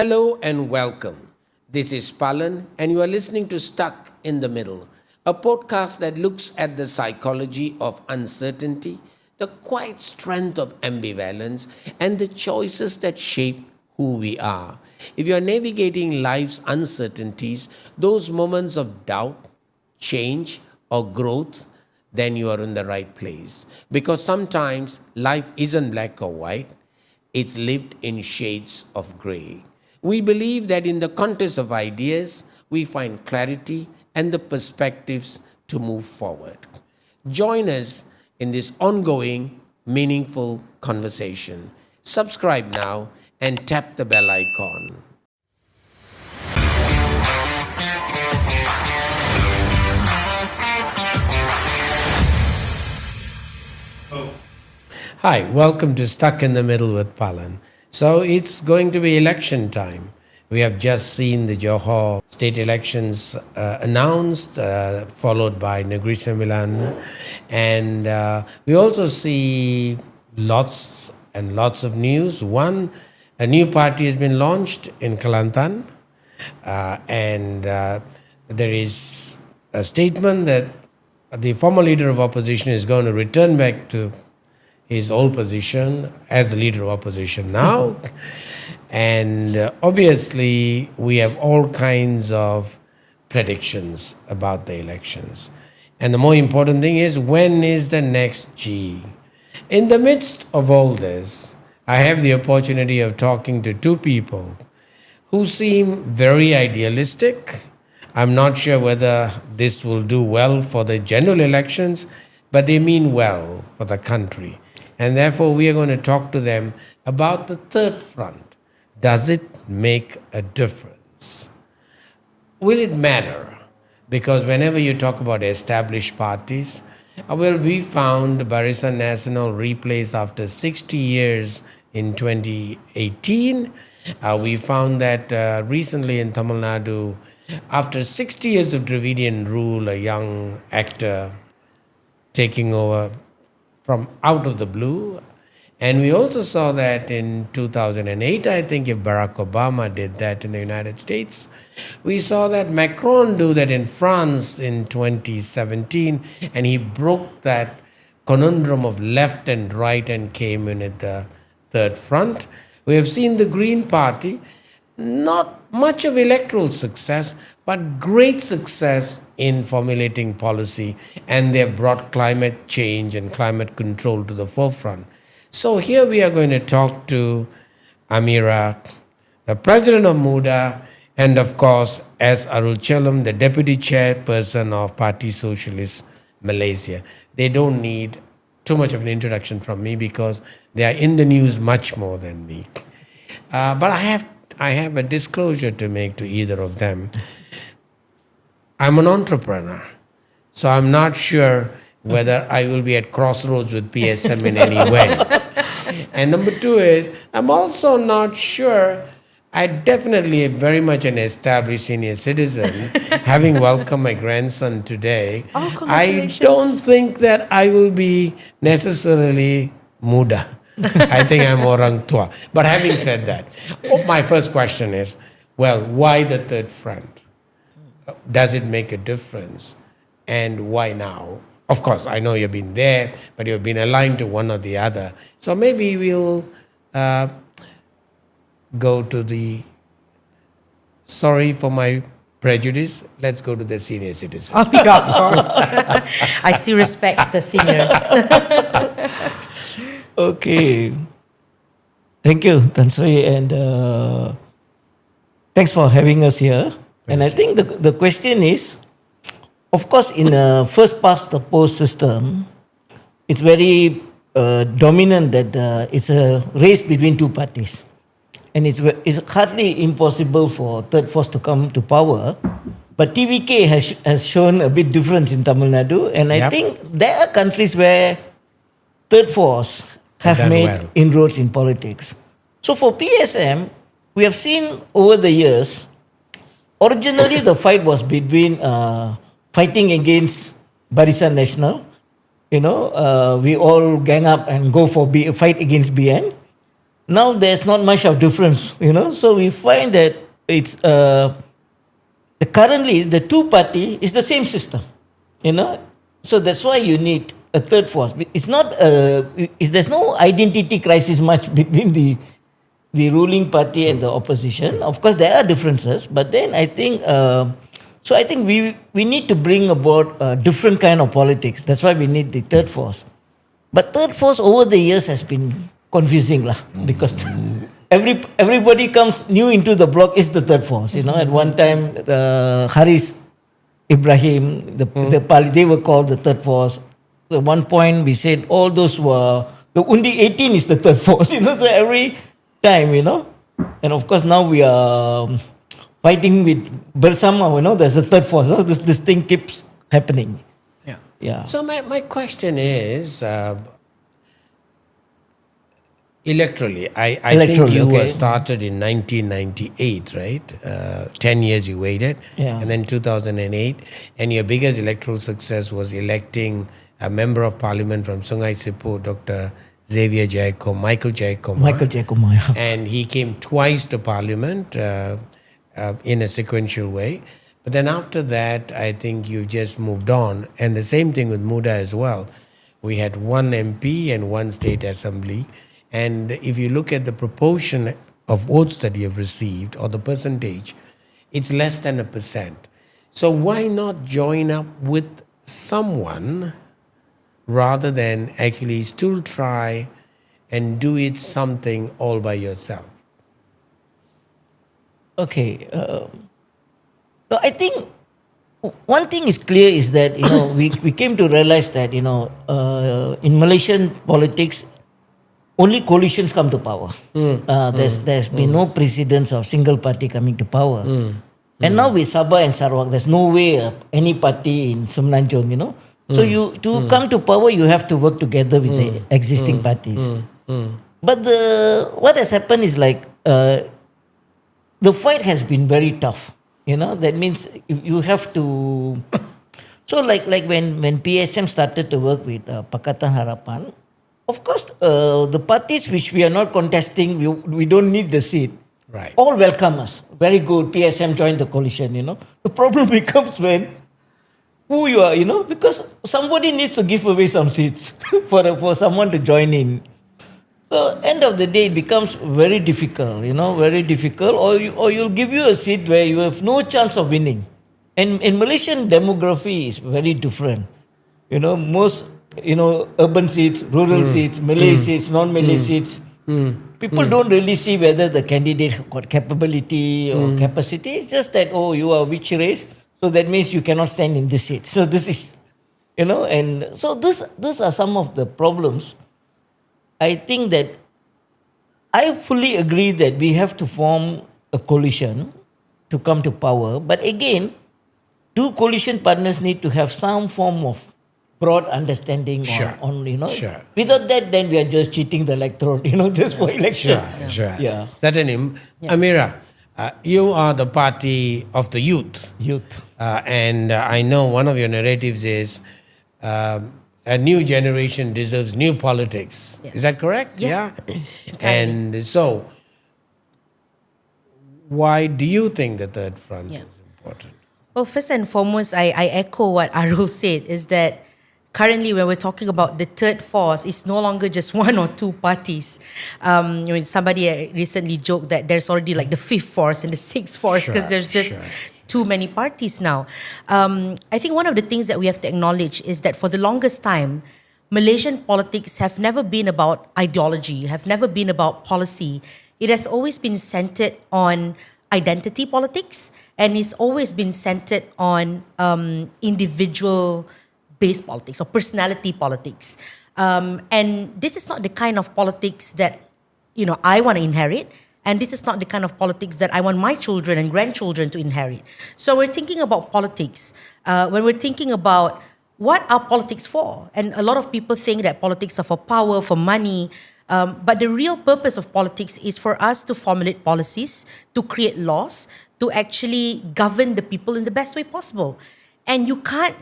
Hello and welcome. This is Palan, and you are listening to Stuck in the Middle, a podcast that looks at the psychology of uncertainty, the quiet strength of ambivalence, and the choices that shape who we are. If you are navigating life's uncertainties, those moments of doubt, change, or growth, then you are in the right place. Because sometimes life isn't black or white, it's lived in shades of gray. We believe that in the contest of ideas, we find clarity and the perspectives to move forward. Join us in this ongoing, meaningful conversation. Subscribe now and tap the bell icon. Hi, welcome to Stuck in the Middle with Palan. So it's going to be election time. We have just seen the Johor state elections announced, followed by Negeri Sembilan. And we also see lots and lots of news. One, a new party has been launched in Kelantan. And there is a statement that the former leader of opposition is going to return back to his old position as the leader of opposition now. And obviously, we have all kinds of predictions about the elections. And the more important thing is, when is the next G? In the midst of all this, I have the opportunity of talking to two people who seem very idealistic. I'm not sure whether this will do well for the general elections, but they mean well for the country. And therefore, we are going to talk to them about the third front. Does it make a difference? Will it matter? Because whenever you talk about established parties, we found Barisan Nasional replaced after 60 years in 2018. We found that recently in Tamil Nadu, after 60 years of Dravidian rule, a young actor taking over from out of the blue. And we also saw that in 2008, I think, if Barack Obama did that in the United States. We saw that Macron do that in France in 2017, and he broke that conundrum of left and right and came in at the third front. We have seen the Green Party, not much of electoral success, but great success in formulating policy, and they have brought climate change and climate control to the forefront. So here we are going to talk to Amira, the president of MUDA, and of course, as Arutchelvan, the deputy chairperson of Party Socialist Malaysia. They don't need too much of an introduction from me because they are in the news much more than me. But I have a disclosure to make to either of them. I'm an entrepreneur, so I'm not sure whether I will be at crossroads with PSM in any way. And number two is, I'm also not sure. I definitely am very much an established senior citizen, having welcomed my grandson today. Oh, I congratulations. don't think that I will be necessarily muda. I think I'm orang tua. But having said that, my first question is, well, why the third front? Does it make a difference? And why now? Of course, I know you've been there, but you've been aligned to one or the other. So maybe we'll go to the, sorry for my prejudice, let's go to the senior citizen. Oh, yeah, of course. I still respect the seniors. Okay. Thank you, Tan Sri, and thanks for having us here. I think the question is, of course, in a first past the post system, it's very dominant that it's a race between two parties. And it's hardly impossible for third force to come to power. But TVK has shown a bit difference in Tamil Nadu. And I think there are countries where third force have made inroads in politics. So for PSM, we have seen over the years, originally the fight was between fighting against Barisan Nasional. We all gang up and go for fight against BN. now there's not much of difference, So we find that it's currently the two party is the same system, So that's why you need a third force. It's not there's no identity crisis much between the ruling party and the opposition. Of course, there are differences, but then I think so. I think we need to bring about a different kind of politics. That's why we need the third force. But third force over the years has been confusing lah, because everybody comes new into the bloc is the third force. At one time, Haris Ibrahim, they were called the third force. At one point, we said all those were the Undi 18 is the third force. So every time, and of course now we are fighting with BERSAMA. There's a third force. This thing keeps happening. Yeah. So my question is, electorally, I think you were started in 1998, right? 10 years you waited, and then 2008, and your biggest electoral success was electing a member of parliament from Sungai Siput, Dr. Michael Jayakumar. And he came twice to parliament in a sequential way. But then after that, I think you just moved on. And the same thing with MUDA as well. We had one MP and one state assembly. And if you look at the proportion of votes that you have received or the percentage, it's less than 1%. So why not join up with someone rather than actually still try and do it something all by yourself? Okay. So I think one thing is clear is that we came to realize that in Malaysian politics only coalitions come to power. There's been no precedence of single party coming to power. And now with Sabah and Sarawak, there's no way any party in Semenanjung, So to come to power, you have to work together with the existing parties. But what has happened is like the fight has been very tough. That means you have to. So like when PSM started to work with Pakatan Harapan, of course the parties which we are not contesting, we don't need the seat. Right. All welcome us. Very good. PSM joined the coalition. The problem becomes when who you are. Because somebody needs to give away some seats for someone to join in. So end of the day, it becomes very difficult, very difficult. Or you'll give you a seat where you have no chance of winning. And Malaysian demography is very different. Most, urban seats, rural seats, Malay seats, non-Malay seats. People don't really see whether the candidate got capability or capacity. It's just that, you are which race, so that means you cannot stand in this seat. So this is, and so these are some of the problems. I think that I fully agree that we have to form a coalition to come to power. But again, do coalition partners need to have some form of broad understanding on Sure. Without that, then we are just cheating the electorate, just for election. Sure. Yeah. Certainly. Amira, you are the party of the youth. And I know one of your narratives is a new generation deserves new politics. Yeah. Is that correct? Yeah. And so, why do you think the third front is important? Well, first and foremost, I echo what Arul said, is that currently when we're talking about the third force, it's no longer just one or two parties. Somebody recently joked that there's already like the fifth force and the sixth force because there's just too many parties now. I think one of the things that we have to acknowledge is that for the longest time, Malaysian politics have never been about ideology, have never been about policy. It has always been centered on identity politics, and it's always been centered on individual-based politics or personality politics. And this is not the kind of politics that I want to inherit. And this is not the kind of politics that I want my children and grandchildren to inherit. So we're thinking about politics. When we're thinking about what are politics for? And a lot of people think that politics are for power, for money. But the real purpose of politics is for us to formulate policies, to create laws, to actually govern the people in the best way possible. And you can't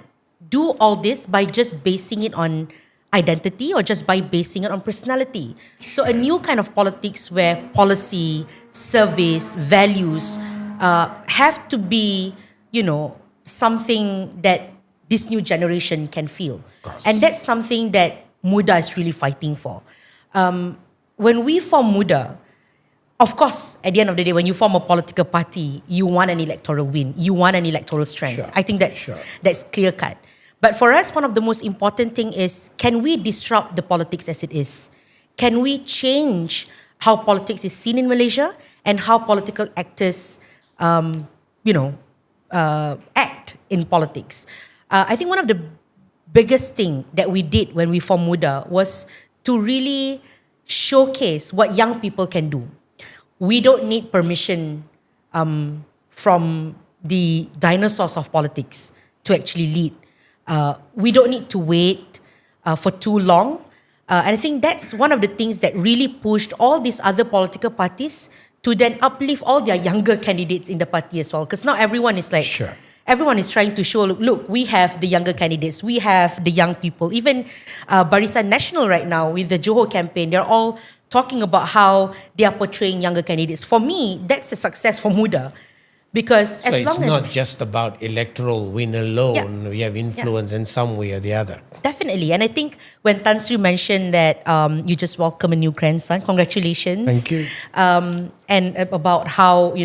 do all this by just basing it on identity or just by basing it on personality. So a new kind of politics where policy, service, values have to be, something that this new generation can feel. And that's something that MUDA is really fighting for. When we form MUDA, of course, at the end of the day, when you form a political party, you want an electoral win. You want an electoral strength. Sure. I think that's clear cut. But for us, one of the most important thing is, can we disrupt the politics as it is? Can we change how politics is seen in Malaysia and how political actors, act in politics? I think one of the biggest thing that we did when we formed MUDA was to really showcase what young people can do. We don't need permission from the dinosaurs of politics to actually lead. We don't need to wait for too long. And I think that's one of the things that really pushed all these other political parties to then uplift all their younger candidates in the party as well. Because now everyone is like, everyone is trying to show, look, we have the younger candidates, we have the young people. Even Barisan Nasional right now with the Johor campaign, they're all talking about how they are portraying younger candidates. For me, that's a success for MUDA. Because so it's not just about electoral win alone. We have influence in some way or the other. Definitely. And I think when Tan Sri mentioned that you just welcome a new grandson, congratulations. Thank you. And about how,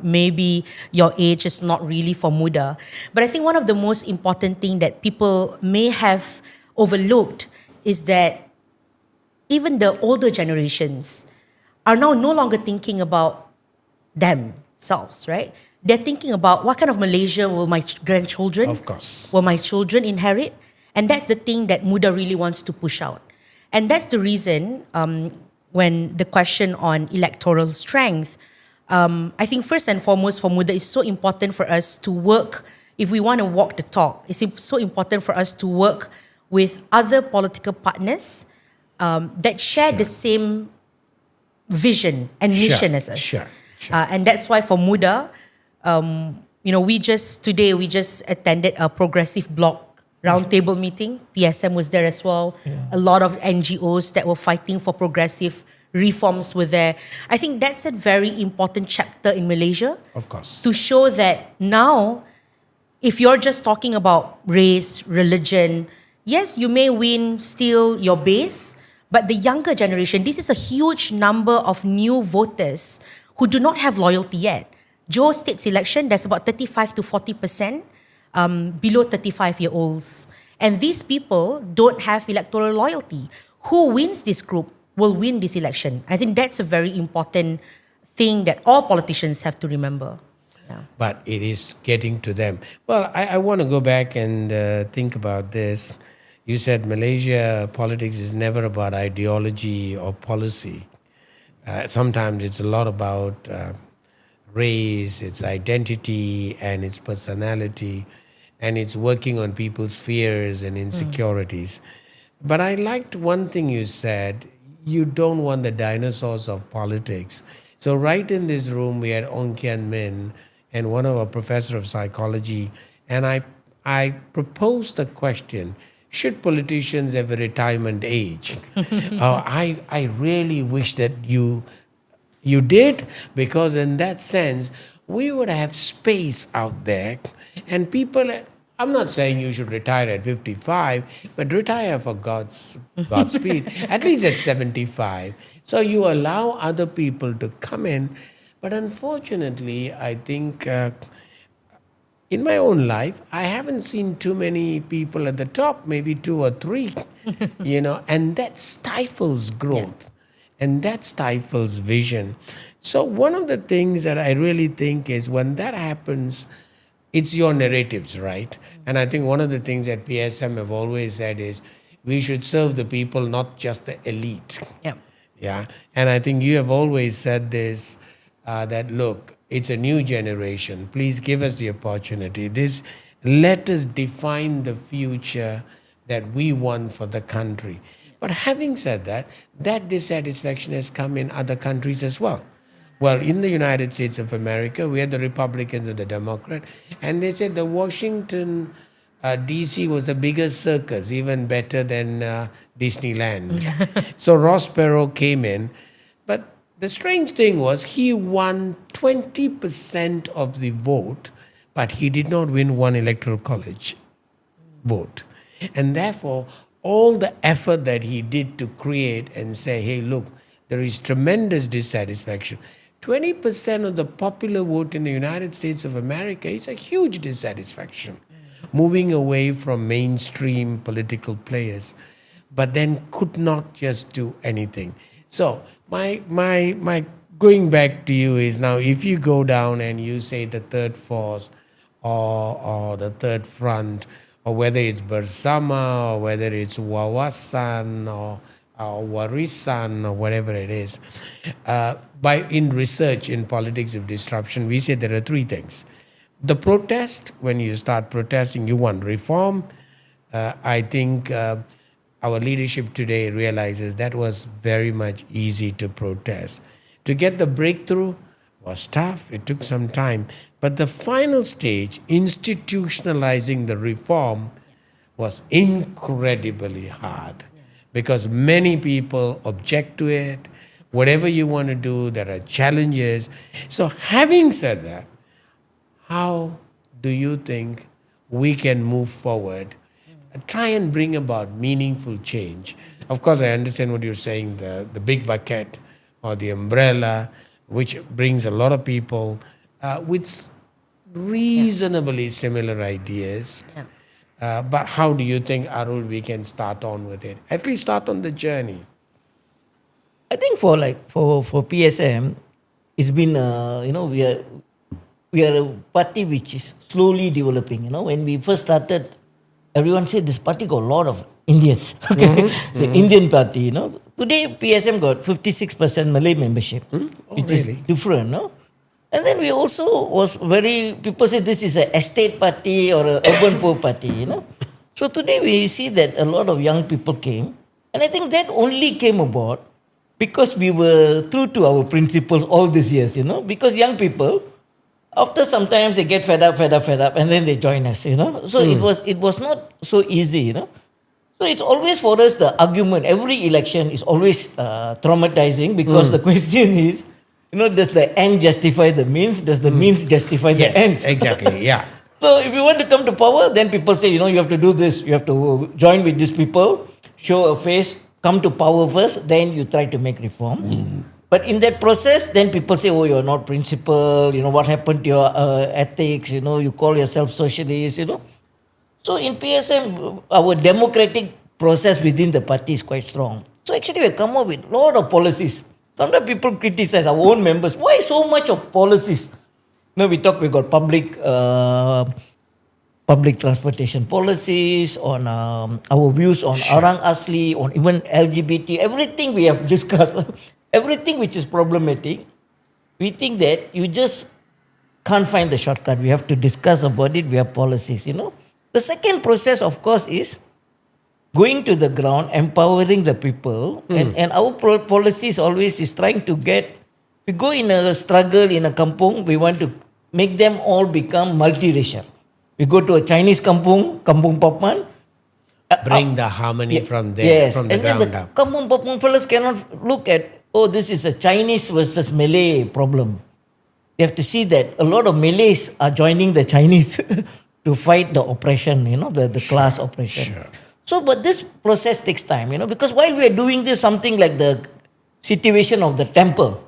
maybe your age is not really for MUDA. But I think one of the most important thing that people may have overlooked is that even the older generations are now no longer thinking about themselves, right? They're thinking about what kind of Malaysia will my grandchildren, of course, will my children inherit? And that's the thing that MUDA really wants to push out. And that's the reason when the question on electoral strength, I think first and foremost for MUDA, it's so important for us to work, if we want to walk the talk, it's so important for us to work with other political partners that share the same vision and mission as us. And that's why for MUDA, we just attended a progressive bloc roundtable meeting. PSM was there as well. A lot of NGOs that were fighting for progressive reforms were there. I think that's a very important chapter in Malaysia. Of course. To show that now, if you're just talking about race, religion, yes, you may win still your base, but the younger generation, this is a huge number of new voters who do not have loyalty yet. Johor State's election, there's about 35 to 40% below 35-year-olds. And these people don't have electoral loyalty. Who wins this group will win this election. I think that's a very important thing that all politicians have to remember. But it is getting to them. Well, I want to go back and think about this. You said Malaysia politics is never about ideology or policy. Sometimes it's a lot about race, its identity, and its personality, and it's working on people's fears and insecurities. But I liked one thing you said. You don't want the dinosaurs of politics. So right in this room, we had Ong Kian Min and one of our professor of psychology, and I proposed the question, should politicians have a retirement age? I really wish that you did, because in that sense, we would have space out there. And people, I'm not saying you should retire at 55, but retire for Godspeed, at least at 75. So you allow other people to come in. But unfortunately, I think in my own life, I haven't seen too many people at the top, maybe 2 or 3, and that stifles growth and that stifles vision. So one of the things that I really think is when that happens, it's your narratives, right? And I think one of the things that PSM have always said is we should serve the people, not just the elite. Yeah. And I think you have always said this, that look, it's a new generation. Please give us the opportunity. Let us define the future that we want for the country. But having said that, that dissatisfaction has come in other countries as well. Well, in the United States of America, we had the Republicans and the Democrats, and they said the Washington DC was a bigger circus, even better than Disneyland. So Ross Perot came in. But the strange thing was he won 20% of the vote, but he did not win one electoral college vote. And therefore, all the effort that he did to create and say, hey, look, there is tremendous dissatisfaction. 20% of the popular vote in the United States of America is a huge dissatisfaction, moving away from mainstream political players, but then could not just do anything. So my going back to you is now, if you go down and you say the third force or the third front, or whether it's BERSAMA or whether it's Wawasan or Warisan or whatever it is, in research in politics of disruption, we say there are three things. The protest, when you start protesting, you want reform. I think our leadership today realizes that was very much easy to protest. To get the breakthrough was tough. It took some time. But the final stage, institutionalizing the reform, was incredibly hard because many people object to it. Whatever you want to do, there are challenges. So having said that, how do you think we can move forward, try and bring about meaningful change? Of course, I understand what you're saying, the big bucket or the umbrella, which brings a lot of people with reasonably similar ideas. But how do you think, Arul, we can start on with it? At least start on the journey. I think for PSM, it's been we are a party which is slowly developing. When we first started, everyone said this party got a lot of Indians. Okay, so Indian party. Today PSM got 56% Malay membership, which really? is different. No. And then we also was people say this is an estate party or an urban poor party, So today we see that a lot of young people came. And I think that only came about because we were true to our principles all these years, Because young people, after sometimes they get fed up, and then they join us, So it was not so easy, So it's always for us the argument. Every election is always traumatizing because the question is, does the end justify the means? Does the means justify the ends? Exactly, yeah. So if you want to come to power, then people say, you have to do this. You have to join with these people, show a face, come to power first, then you try to make reform. But in that process, then people say, oh, you're not principled. What happened to your ethics? You call yourself socialist, So in PSM, our democratic process within the party is quite strong. So actually we come up with a lot of policies. Sometimes people criticize our own members. Why so much of policies? We got public transportation policies, on our views on Orang Asli, on even LGBT, everything we have discussed, everything which is problematic. We think that you just can't find the shortcut. We have to discuss about it. We have policies, The second process, of course, is going to the ground, empowering the people, and our policies always is trying to we go in a struggle in a kampung, we want to make them all become multiracial. We go to a Chinese kampung Papan. Bring the harmony from there, from the ground up. And then the kampung Papan fellas cannot look at, this is a Chinese versus Malay problem. They have to see that a lot of Malays are joining the Chinese to fight the oppression, the class oppression. Sure. So, but this process takes time, because while we are doing this, something like the situation of the temple,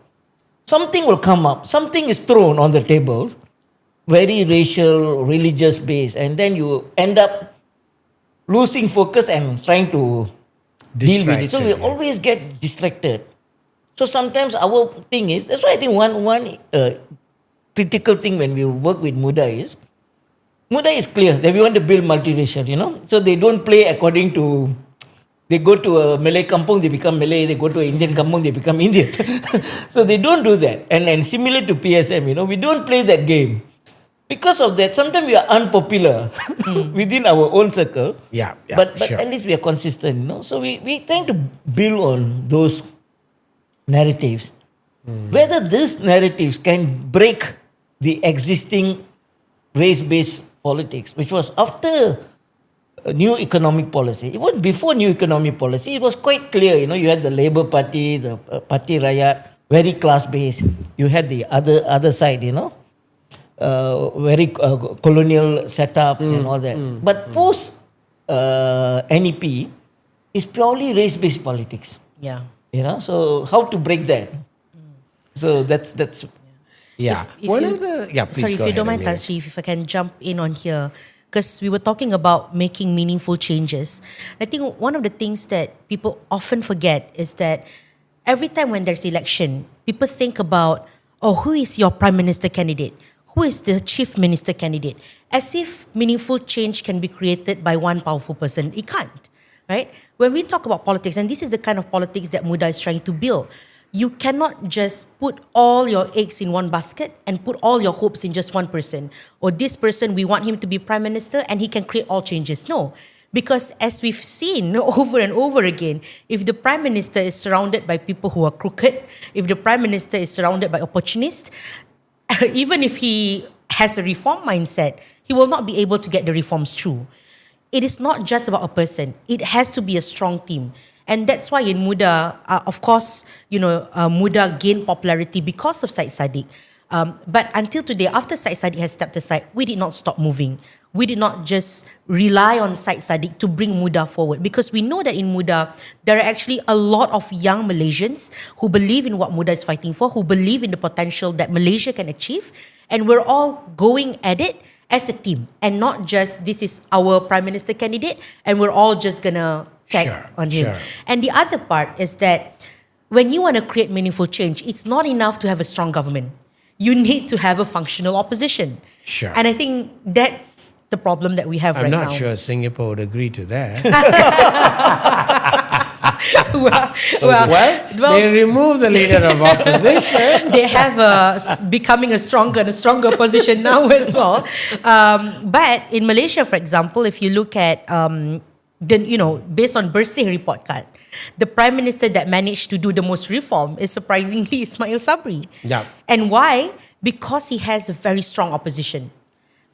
something will come up, something is thrown on the table, very racial, religious based, and then you end up losing focus and trying to deal with it. So we always get distracted. So sometimes our thing is, that's why I think one critical thing when we work with MUDA is clear that we want to build multiracial, So they don't play according to, they go to a Malay kampung, they become Malay. They go to an Indian kampung, they become Indian. So they don't do that. And similar to PSM, we don't play that game. Because of that, sometimes we are unpopular within our own circle. But sure. At least we are consistent, So we trying to build on those narratives. Whether these narratives can break the existing race-based politics, which was after new economic policy. Even before new economic policy, it was quite clear. You had the Labour Party, the Parti Rakyat, very class based. You had the other side, very colonial setup and all that. But post NEP is purely race based politics. Yeah. So how to break that? So that's Yeah. If One you- of the please Sorry, if go you don't ahead, mind, Amira. Tan Sri, if I can jump in on here, because we were talking about making meaningful changes. I think one of the things that people often forget is that every time when there's election, people think about, who is your prime minister candidate? Who is the chief minister candidate? As if meaningful change can be created by one powerful person. It can't, right? When we talk about politics, and this is the kind of politics that MUDA is trying to build, you cannot just put all your eggs in one basket and put all your hopes in just one person. Or this person, we want him to be prime minister and he can create all changes. No. Because as we've seen over and over again, if the prime minister is surrounded by people who are crooked, if the prime minister is surrounded by opportunists, even if he has a reform mindset, he will not be able to get the reforms through. It is not just about a person. It has to be a strong team. And that's why in MUDA, of course, MUDA gained popularity because of Syed Saddiq. But until today, after Syed Saddiq has stepped aside, we did not stop moving. We did not just rely on Syed Saddiq to bring MUDA forward, because we know that in MUDA, there are actually a lot of young Malaysians who believe in what MUDA is fighting for, who believe in the potential that Malaysia can achieve. And we're all going at it as a team, and not just this is our prime minister candidate and we're all just gonna tag on him. Sure. And the other part is that when you want to create meaningful change, it's not enough to have a strong government. You need to have a functional opposition. Sure. And I think that's the problem that we have I'm right not now. sure Singapore would agree to that. well, They remove the leader of opposition. they have becoming a stronger and a stronger position now as well. But in Malaysia, for example, if you look at based on BERSAMA report card, the prime minister that managed to do the most reform is surprisingly Ismail Sabri. Yeah. And why? Because he has a very strong opposition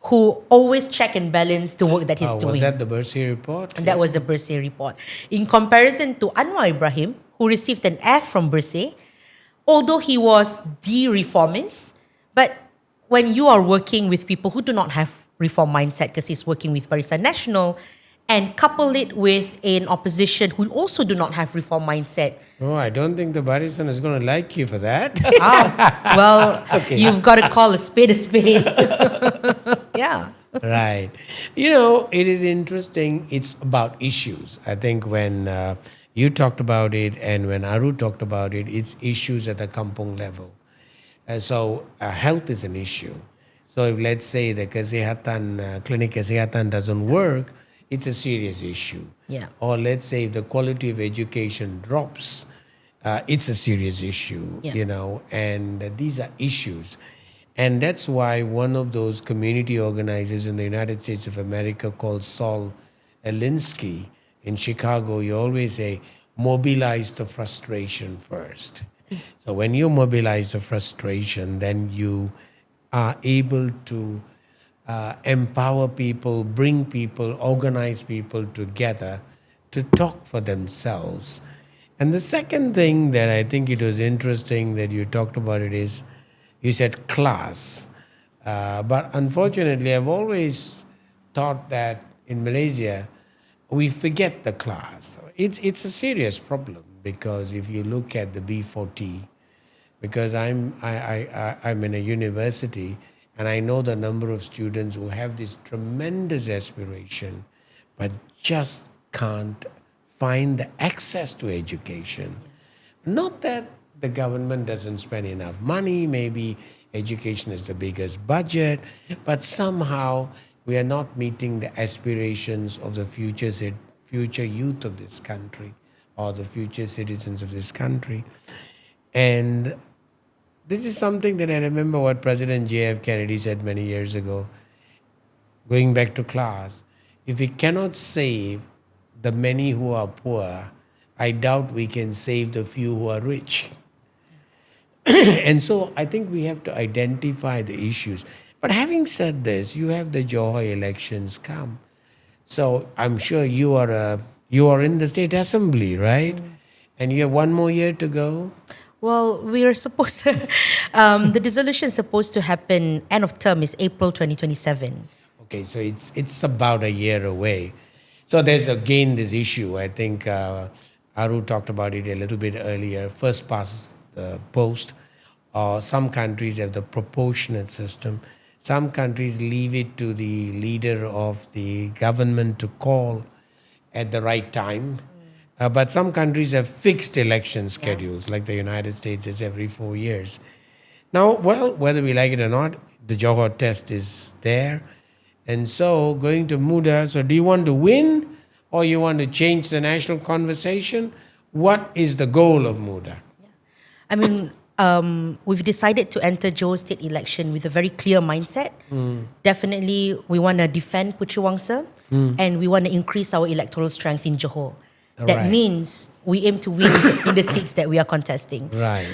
who always check and balance the work that he's doing. Was that the BERSAMA report? And that was the BERSAMA report. In comparison to Anwar Ibrahim, who received an F from BERSAMA, although he was the reformist, but when you are working with people who do not have reform mindset, because he's working with Barisan Nasional, and couple it with an opposition who also do not have reform mindset. Oh, I don't think the Barisan is going to like you for that. You've got to call a spade a spade. Yeah. Right. It is interesting. It's about issues. I think when you talked about it and when Aru talked about it, it's issues at the kampung level. So health is an issue. So if let's say the clinic kesihatan doesn't work, it's a serious issue. Yeah. Or let's say if the quality of education drops, it's a serious issue, Yeah. and these are issues. And that's why one of those community organizers in the United States of America called Saul Alinsky in Chicago, you always say, mobilize the frustration first. So when you mobilize the frustration, then you are able to empower people, bring people, organize people together to talk for themselves. And the second thing that I think it was interesting that you talked about it is, you said class. But unfortunately, I've always thought that in Malaysia, we forget the class. It's a serious problem, because if you look at the B40, because I'm in a university, and I know the number of students who have this tremendous aspiration, but just can't find the access to education. Not that the government doesn't spend enough money, maybe education is the biggest budget, but somehow we are not meeting the aspirations of the future youth of this country or the future citizens of this country. And this is something that I remember what President J.F. Kennedy said many years ago, going back to class. If we cannot save the many who are poor, I doubt we can save the few who are rich. And so I think we have to identify the issues. But having said this, you have the Johor elections come. So I'm sure you are in the state assembly, right? And you have one more year to go. Well, we are supposed to, the dissolution is supposed to happen, end of term is April 2027. Okay, so it's about a year away. So there's again this issue. I think Aru talked about it a little bit earlier. First past the post. Some countries have the proportionate system. Some countries leave it to the leader of the government to call at the right time. But some countries have fixed election schedules, like the United States is every 4 years. Now, well, whether we like it or not, the Johor test is there. And so going to MUDA, so do you want to win or you want to change the national conversation? What is the goal of MUDA? I mean, we've decided to enter Johor state election with a very clear mindset. Definitely, we want to defend Puteri Wangsa and we want to increase our electoral strength in Johor. That Right. means we aim to win in the seats that we are contesting. Right.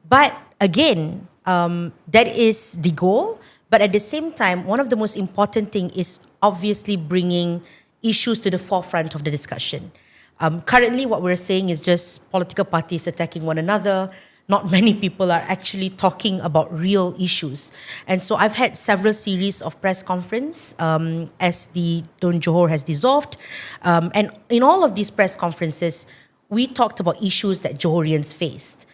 But again, that is the goal. But at the same time, one of the most important thing is obviously bringing issues to the forefront of the discussion. Currently, what we're saying is just political parties attacking one another. Not many people are actually talking about real issues. And so I've had several series of press conference as the Don Johor has dissolved. And in all of these press conferences, we talked about issues that Johorians faced.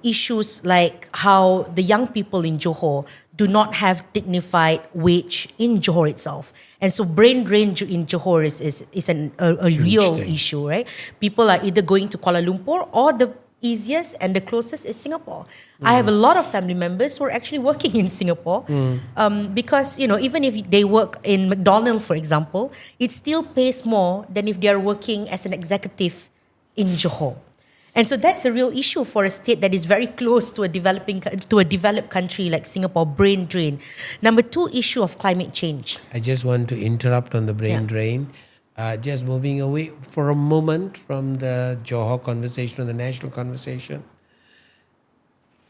Issues like how the young people in Johor do not have dignified wage in Johor itself. And so brain drain in Johor is a real thing. issue, right? People are either going to Kuala Lumpur or the easiest and the closest is Singapore. I have a lot of family members who are actually working in Singapore because, you know, even if they work in McDonald's, for example, it still pays more than if they are working as an executive in Johor. And so that's a real issue for a state that is very close to a developed country like Singapore, brain drain. Number two, issue of climate change. I just want to interrupt on the brain Yeah. drain. Just moving away for a moment from the Johor conversation or the national conversation.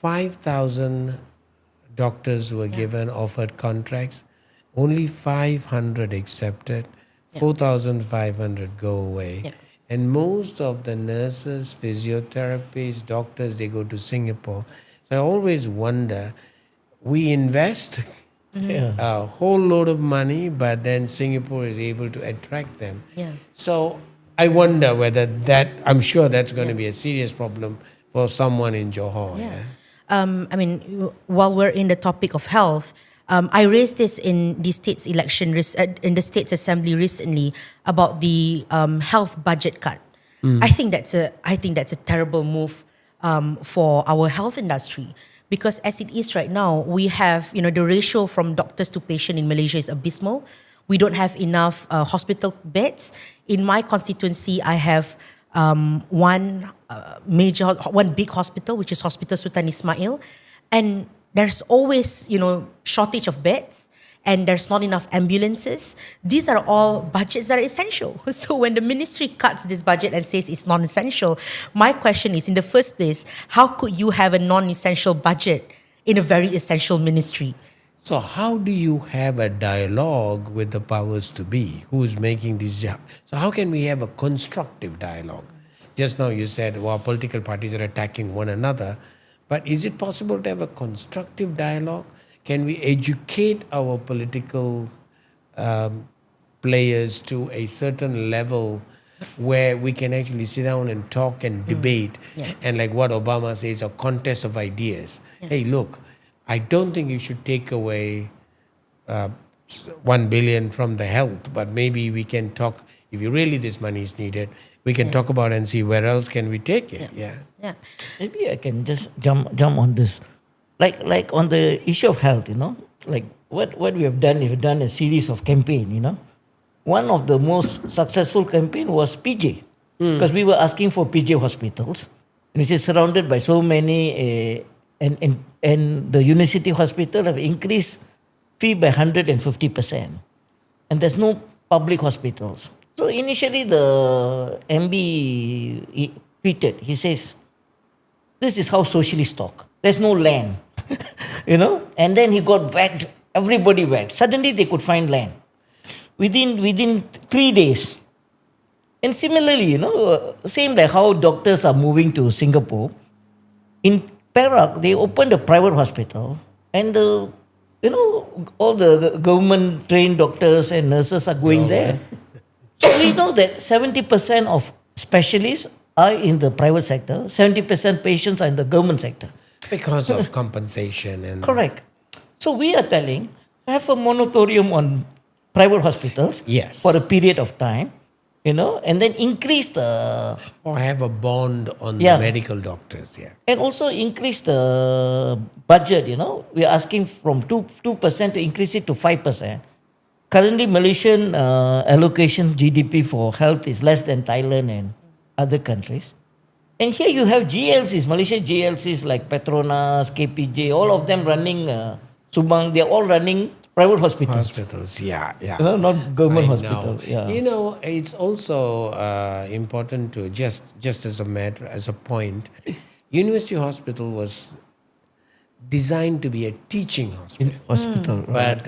5,000 doctors were given, offered contracts. Only 500 accepted. 4,500 go away. Yeah. And most of the nurses, physiotherapists, doctors, they go to Singapore. So I always wonder, we invest Yeah. a whole load of money, but then Singapore is able to attract them. Yeah. So I wonder whether that, I'm sure that's going to be a serious problem for someone in Johor. Yeah. I mean, while we're in the topic of health, I raised this in the state's election, in the state's assembly recently about the health budget cut. I think that's a terrible move for our health industry. Because as it is right now, we have, you know, the ratio from doctors to patient in Malaysia is abysmal. We don't have enough hospital beds. In my constituency, I have one big hospital, which is Hospital Sultan Ismail. And there's always, you know, shortage of beds. And there's not enough ambulances. These are all budgets that are essential. So when the ministry cuts this budget and says it's non-essential, my question is, in the first place, how could you have a non-essential budget in a very essential ministry? So how do you have a dialogue with the powers to be? Who's making these? So how can we have a constructive dialogue? Just now you said, well, political parties are attacking one another. But is it possible to have a constructive dialogue? Can we educate our political players to a certain level where we can actually sit down and talk and debate? And like what Obama says, a contest of ideas. Hey, look, I don't think you should take away 1 billion from the health, but maybe we can talk, if you really this money is needed, we can talk about and see where else can we take it. Yeah. Maybe I can just jump on this. Like on the issue of health, you know, like what we have done, we've done a series of campaign, you know. One of the most successful campaign was PJ, because we were asking for PJ hospitals, which is surrounded by so many, and the university hospital have increased fee by 150%, and there's no public hospitals. So initially the MB tweeted, he says, this is how socialists talk. There's no land, you know. And then he got whacked, everybody whacked. Suddenly they could find land. within 3 days. And similarly, same like how doctors are moving to Singapore. In Perak, they opened a private hospital, and all the government trained doctors and nurses are going there. So we know that 70% of specialists are in the private sector, 70% patients are in the government sector. Because of compensation and Correct. So we are telling, have a moratorium on private hospitals Yes. for a period of time, and then increase the or have a bond on Yeah. the medical doctors. Yeah. and also increase the budget. We are asking from 2% to increase it to 5%. Currently, Malaysian allocation GDP for health is less than Thailand and other countries. And here you have GLCs, Malaysia GLCs like Petronas, KPJ, all of them running Subang. They are all running private hospitals. Hospitals. Yeah. Yeah. Not government I hospital. know. Yeah. It's also important to just as a matter as a point. University Hospital was designed to be a teaching hospital, Hospital. Right. but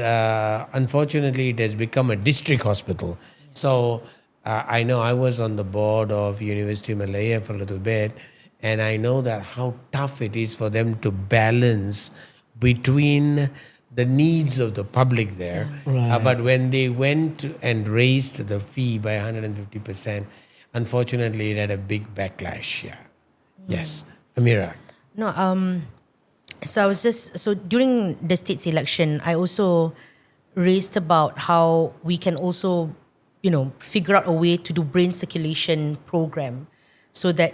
unfortunately, it has become a district hospital. So I know I was on the board of University of Malaya for a little bit, and I know that how tough it is for them to balance between the needs of the public there. Right. But when they went and raised the fee by 150%, unfortunately, it had a big backlash. Yeah. Yes. Amira. No, so I was so during the state's election, I also raised about how we can also, figure out a way to do brain circulation program so that,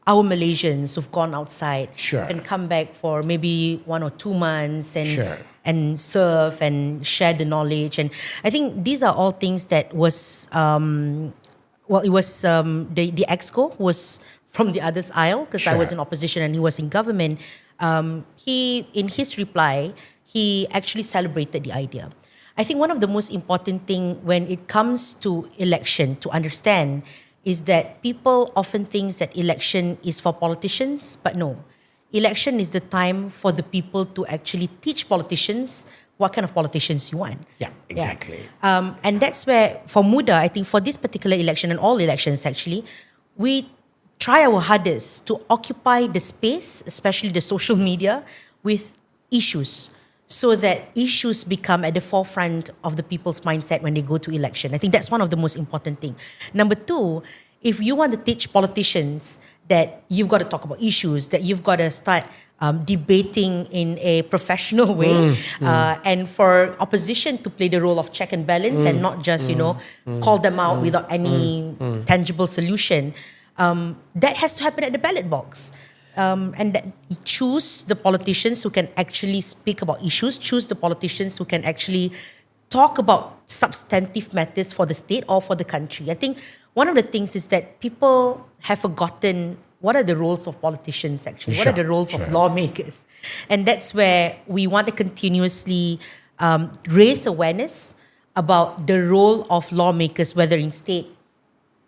our Malaysians who've gone outside Sure. and come back for maybe 1 or 2 months and Sure. and serve and share the knowledge. And I think these are all things that was it was the exco was from the other's aisle because I was Sure. in opposition and he was in government. He in his reply he actually celebrated the idea. I think one of the most important thing when it comes to election to understand is that people often think that election is for politicians, but no. Election is the time for the people to actually teach politicians what kind of politicians you want. Yeah, exactly. And that's where, for MUDA, I think for this particular election and all elections actually, we try our hardest to occupy the space, especially the social media, with issues so that issues become at the forefront of the people's mindset when they go to election. I think that's one of the most important thing. Number two, if you want to teach politicians that you've got to talk about issues, that you've got to start debating in a professional way, and for opposition to play the role of check and balance and not just, call them out without any tangible solution, that has to happen at the ballot box. And that choose the politicians who can actually speak about issues, choose the politicians who can actually talk about substantive matters for the state or for the country. I think one of the things is that people have forgotten what are the roles of politicians actually, what are the roles of lawmakers. And that's where we want to continuously raise awareness about the role of lawmakers, whether in state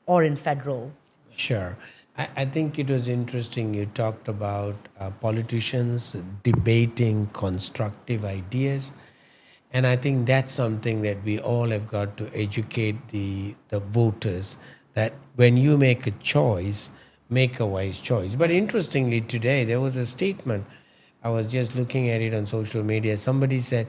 or in federal. Sure. I think it was interesting you talked about politicians debating constructive ideas. And I think that's something that we all have got to educate the voters, that when you make a choice, make a wise choice. But interestingly, today there was a statement. I was just looking at it on social media. Somebody said,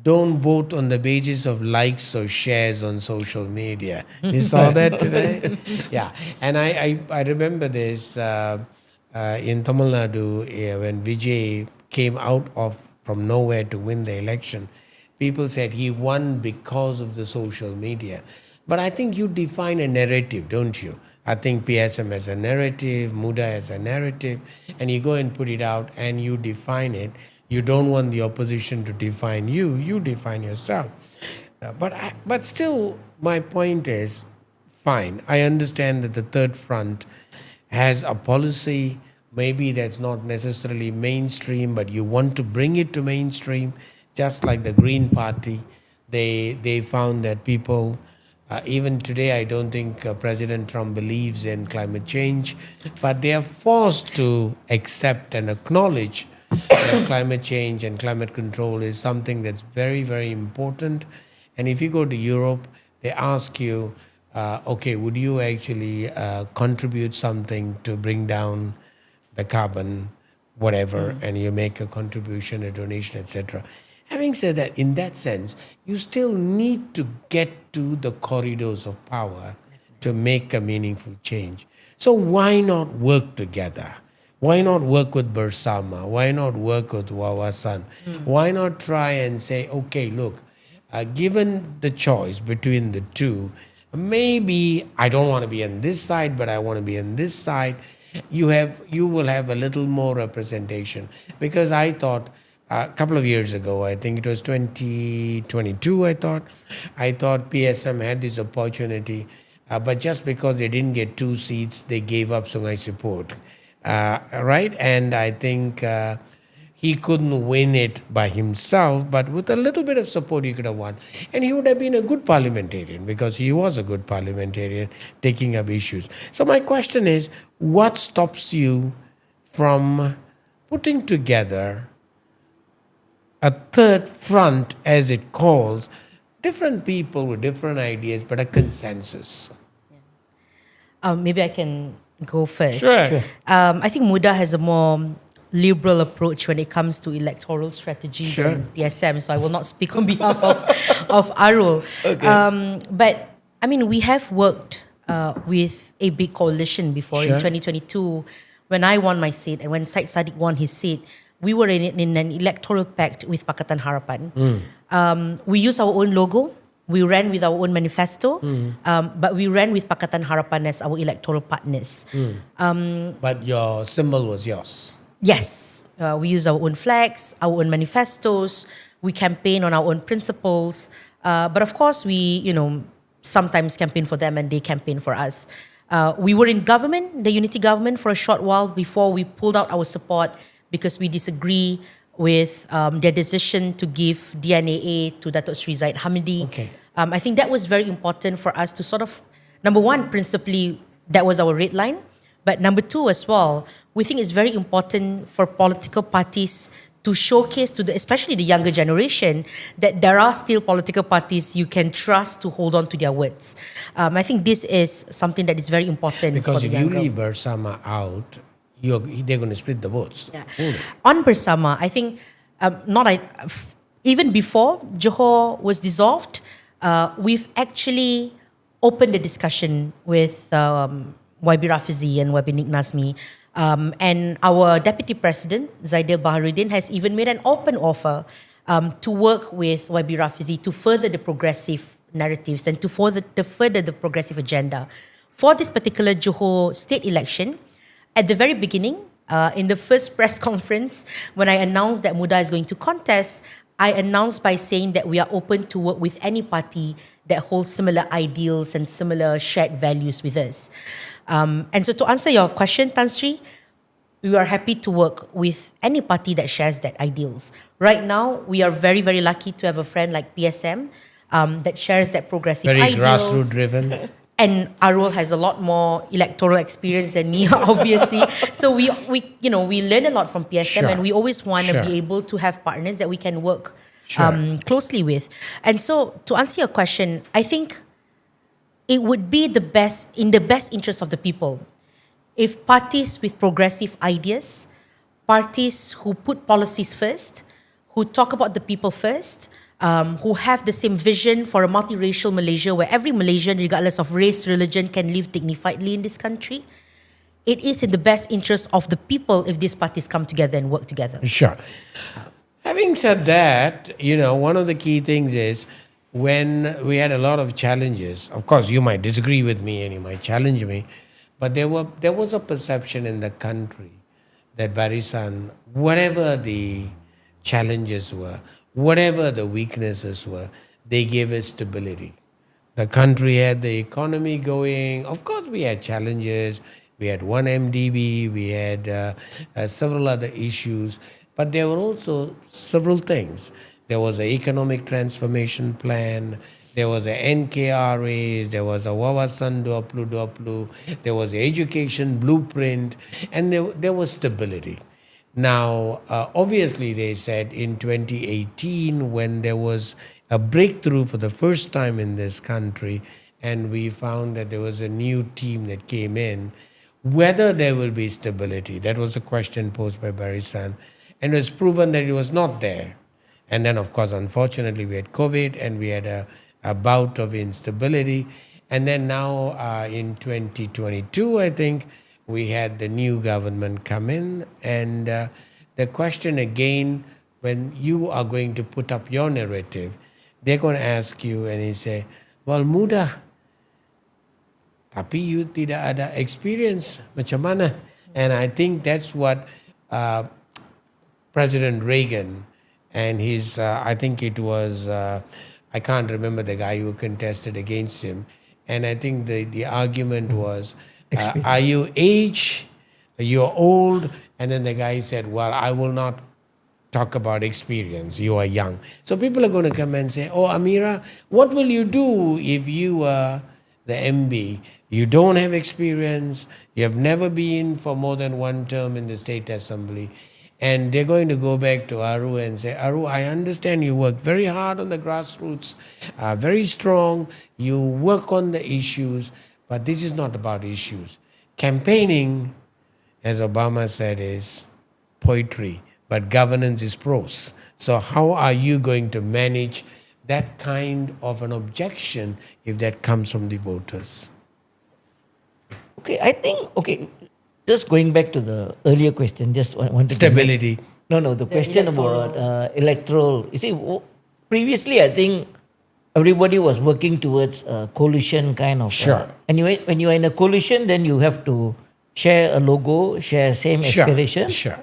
don't vote on the basis of likes or shares on social media. You saw that today? Yeah. And I remember this in Tamil Nadu when Vijay came out from nowhere to win the election. People said he won because of the social media. But I think you define a narrative, don't you? I think PSM has a narrative, MUDA has a narrative, and you go and put it out and you define it. You don't want the opposition to define you, you define yourself. But still, my point is, fine, I understand that the third front has a policy, maybe that's not necessarily mainstream, but you want to bring it to mainstream, just like the Green Party. They found that people, even today, I don't think President Trump believes in climate change, but they are forced to accept and acknowledge that climate change and climate control is something that's very, very important. And if you go to Europe, they ask you, okay, would you actually contribute something to bring down the carbon, whatever, and you make a contribution, a donation, etc. Having said that, in that sense, you still need to get to the corridors of power to make a meaningful change. So why not work together? Why not work with BERSAMA? Why not work with Wawasan? Why not try and say, okay, look, given the choice between the two, maybe I don't want to be on this side, but I want to be on this side. You will have a little more representation. Because I thought a couple of years ago, I think it was 2022, I thought PSM had this opportunity, but just because they didn't get 2 seats, they gave up Sungai Support. Right? And I think he couldn't win it by himself, but with a little bit of support he could have won. And he would have been a good parliamentarian, because he was a good parliamentarian taking up issues. So my question is, what stops you from putting together a third front, as it calls, different people with different ideas, but a consensus? Maybe I can go first. Sure. I think MUDA has a more liberal approach when it comes to electoral strategy than PSM, so I will not speak on behalf of Arul. Okay. But I mean, we have worked with a big coalition before in 2022. When I won my seat and when Syed Saddiq won his seat, we were in an electoral pact with Pakatan Harapan. We used our own logo. We ran with our own manifesto, but we ran with Pakatan Harapan as our electoral partners. But your symbol was yours. Yes, we use our own flags, our own manifestos. We campaign on our own principles. But of course, we, sometimes campaign for them and they campaign for us. We were in government, the unity government, for a short while before we pulled out our support because we disagree with their decision to give DNAA to Datuk Sri Zaid Hamidi. Okay. I think that was very important for us to sort of, number one, principally, that was our red line. But number two as well, we think it's very important for political parties to showcase to especially the younger generation that there are still political parties you can trust to hold on to their words. I think this is something that is very important Because for if the you younger. leave BERSAMA out, they're going to split the votes. Yeah. On BERSAMA, I think even before Johor was dissolved, we've actually opened the discussion with YB Rafizi and YB Nik Nazmi. And our Deputy President, Zaidil Baharuddin, has even made an open offer to work with YB Rafizi to further the progressive narratives and to further the progressive agenda. For this particular Johor state election, at the very beginning, in the first press conference, when I announced that MUDA is going to contest, I announced by saying that we are open to work with any party that holds similar ideals and similar shared values with us. And so to answer your question, Tan Sri, we are happy to work with any party that shares that ideals. Right now, we are very, very lucky to have a friend like PSM that shares that progressive Very ideals. grassroots driven. And Arul has a lot more electoral experience than me, obviously. So we learn a lot from PSM, Sure. and we always want to Sure. be able to have partners that we can work Sure. closely with. And so, to answer your question, I think it would be in the best interest of the people if parties with progressive ideas, parties who put policies first, who talk about the people first, who have the same vision for a multiracial Malaysia where every Malaysian, regardless of race, religion, can live dignifiedly in this country. It is in the best interest of the people if these parties come together and work together. Sure. Having said that, one of the key things is when we had a lot of challenges, of course, you might disagree with me and you might challenge me, but there was a perception in the country that Barisan, whatever the challenges were, whatever the weaknesses were, they gave us stability. The country had the economy going. Of course, we had challenges. We had one MDB. We had several other issues. But there were also several things. There was an economic transformation plan. There was an NKRA. There was a Wawasan Doplu. There was an education blueprint. And there was stability. Now, obviously, they said in 2018, when there was a breakthrough for the first time in this country, and we found that there was a new team that came in, whether there will be stability. That was a question posed by Barisan, and it was proven that it was not there. And then, of course, unfortunately, we had COVID and we had a bout of instability. And then now in 2022, I think, we had the new government come in. And the question again, when you are going to put up your narrative, they're going to ask you and he say, well, mudah, tapi you tidak ada experience, macam mana? And I think that's what President Reagan and his, I think it was, I can't remember the guy who contested against him. And I think the argument was, are you age? You're old? And then the guy said, well, I will not talk about experience. You are young. So people are going to come and say, oh, Amira, what will you do if you are the MB? You don't have experience. You have never been for more than one term in the State Assembly. And they're going to go back to Aru and say, Aru, I understand you work very hard on the grassroots, very strong. You work on the issues, but this is not about issues. Campaigning, as Obama said, is poetry, but governance is prose. So how are you going to manage that kind of an objection if that comes from the voters? Okay, I think, just going back to the earlier question, just wanted Stability. The question about electoral. You see, previously I think everybody was working towards a coalition kind of. Sure. Anyway, when you are in a coalition, then you have to share a logo, share same aspiration. Sure.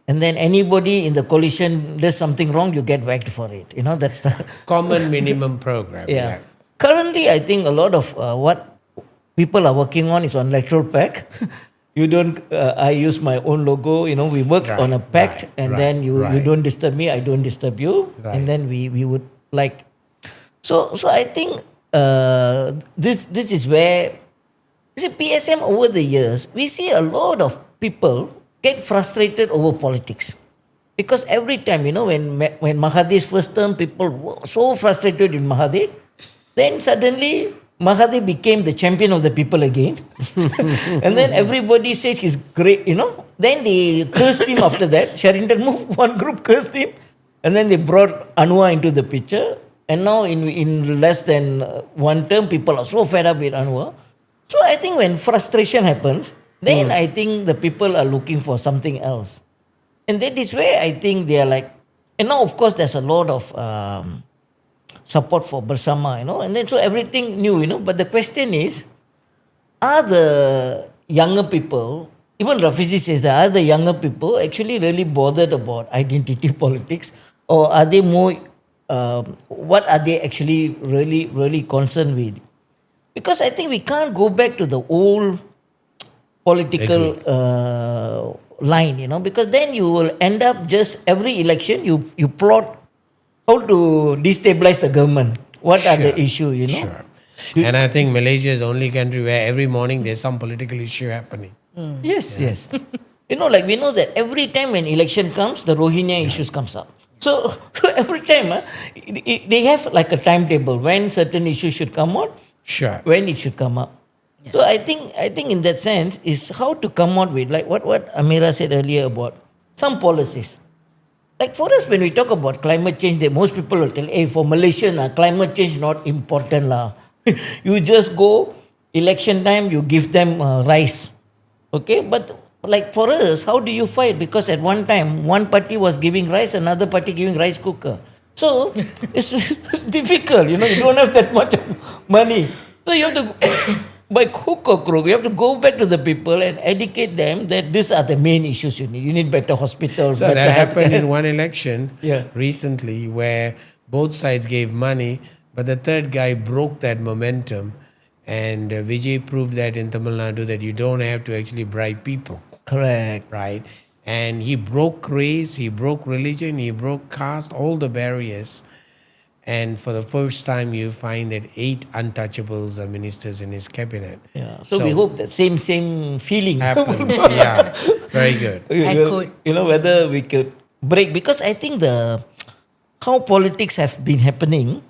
And then anybody in the coalition does something wrong, you get whacked for it. You know, that's the Common minimum program. yeah. Currently, I think a lot of what people are working on is on electoral pact. You don't, I use my own logo, you know, we work on a pact and then you don't disturb me, I don't disturb you. And then we would like, so I think this is where, you see, PSM over the years, we see a lot of people get frustrated over politics. Because every time, you know, when Mahathir's first term, people were so frustrated in Mahathir, then suddenly Mahathir became the champion of the people again. And then everybody said he's great, you know. Then they cursed him after that. Sherrington moved, one group cursed him. And then they brought Anwar into the picture. And now in less than one term, people are so fed up with Anwar. So I think when frustration happens, then I think the people are looking for something else. And that is where I think they are like, and now of course there's a lot of support for BERSAMA, you know, and then so everything new, you know. But the question is, are the younger people, even Rafizi says that, are the younger people actually really bothered about identity politics, or are they more, what are they actually really concerned with? Because I think we can't go back to the old political line, you know, because then you will end up just every election, you plot how to destabilize the government. What are the issues, you know? Sure. And I think Malaysia is the only country where every morning there's some political issue happening. Yes. You know, like we know that every time when election comes, the Rohingya issues comes up. So every time they have like a timetable when certain issues should come out, when it should come up. Yeah. So I think in that sense is how to come out with like what Amira said earlier about some policies. Like for us, when we talk about climate change, most people will tell, hey, for Malaysian, climate change not important lah. You just go, election time, you give them rice. Okay, but like for us, how do you fight? Because at one time, one party was giving rice, another party giving rice cooker. So it's difficult, you know, you don't have that much money. So you have to, by hook or crook, you have to go back to the people and educate them that these are the main issues you need. You need better hospitals. So better that happened in one election recently where both sides gave money, but the third guy broke that momentum. And Vijay proved that in Tamil Nadu that you don't have to actually bribe people. Correct. Right? And he broke race, he broke religion, he broke caste, all the barriers. And for the first time, you find that 8 untouchables are ministers in his cabinet. Yeah. So we hope that same feeling Happens. Yeah, very good. Echoed. Whether we could break, because I think how politics have been happening,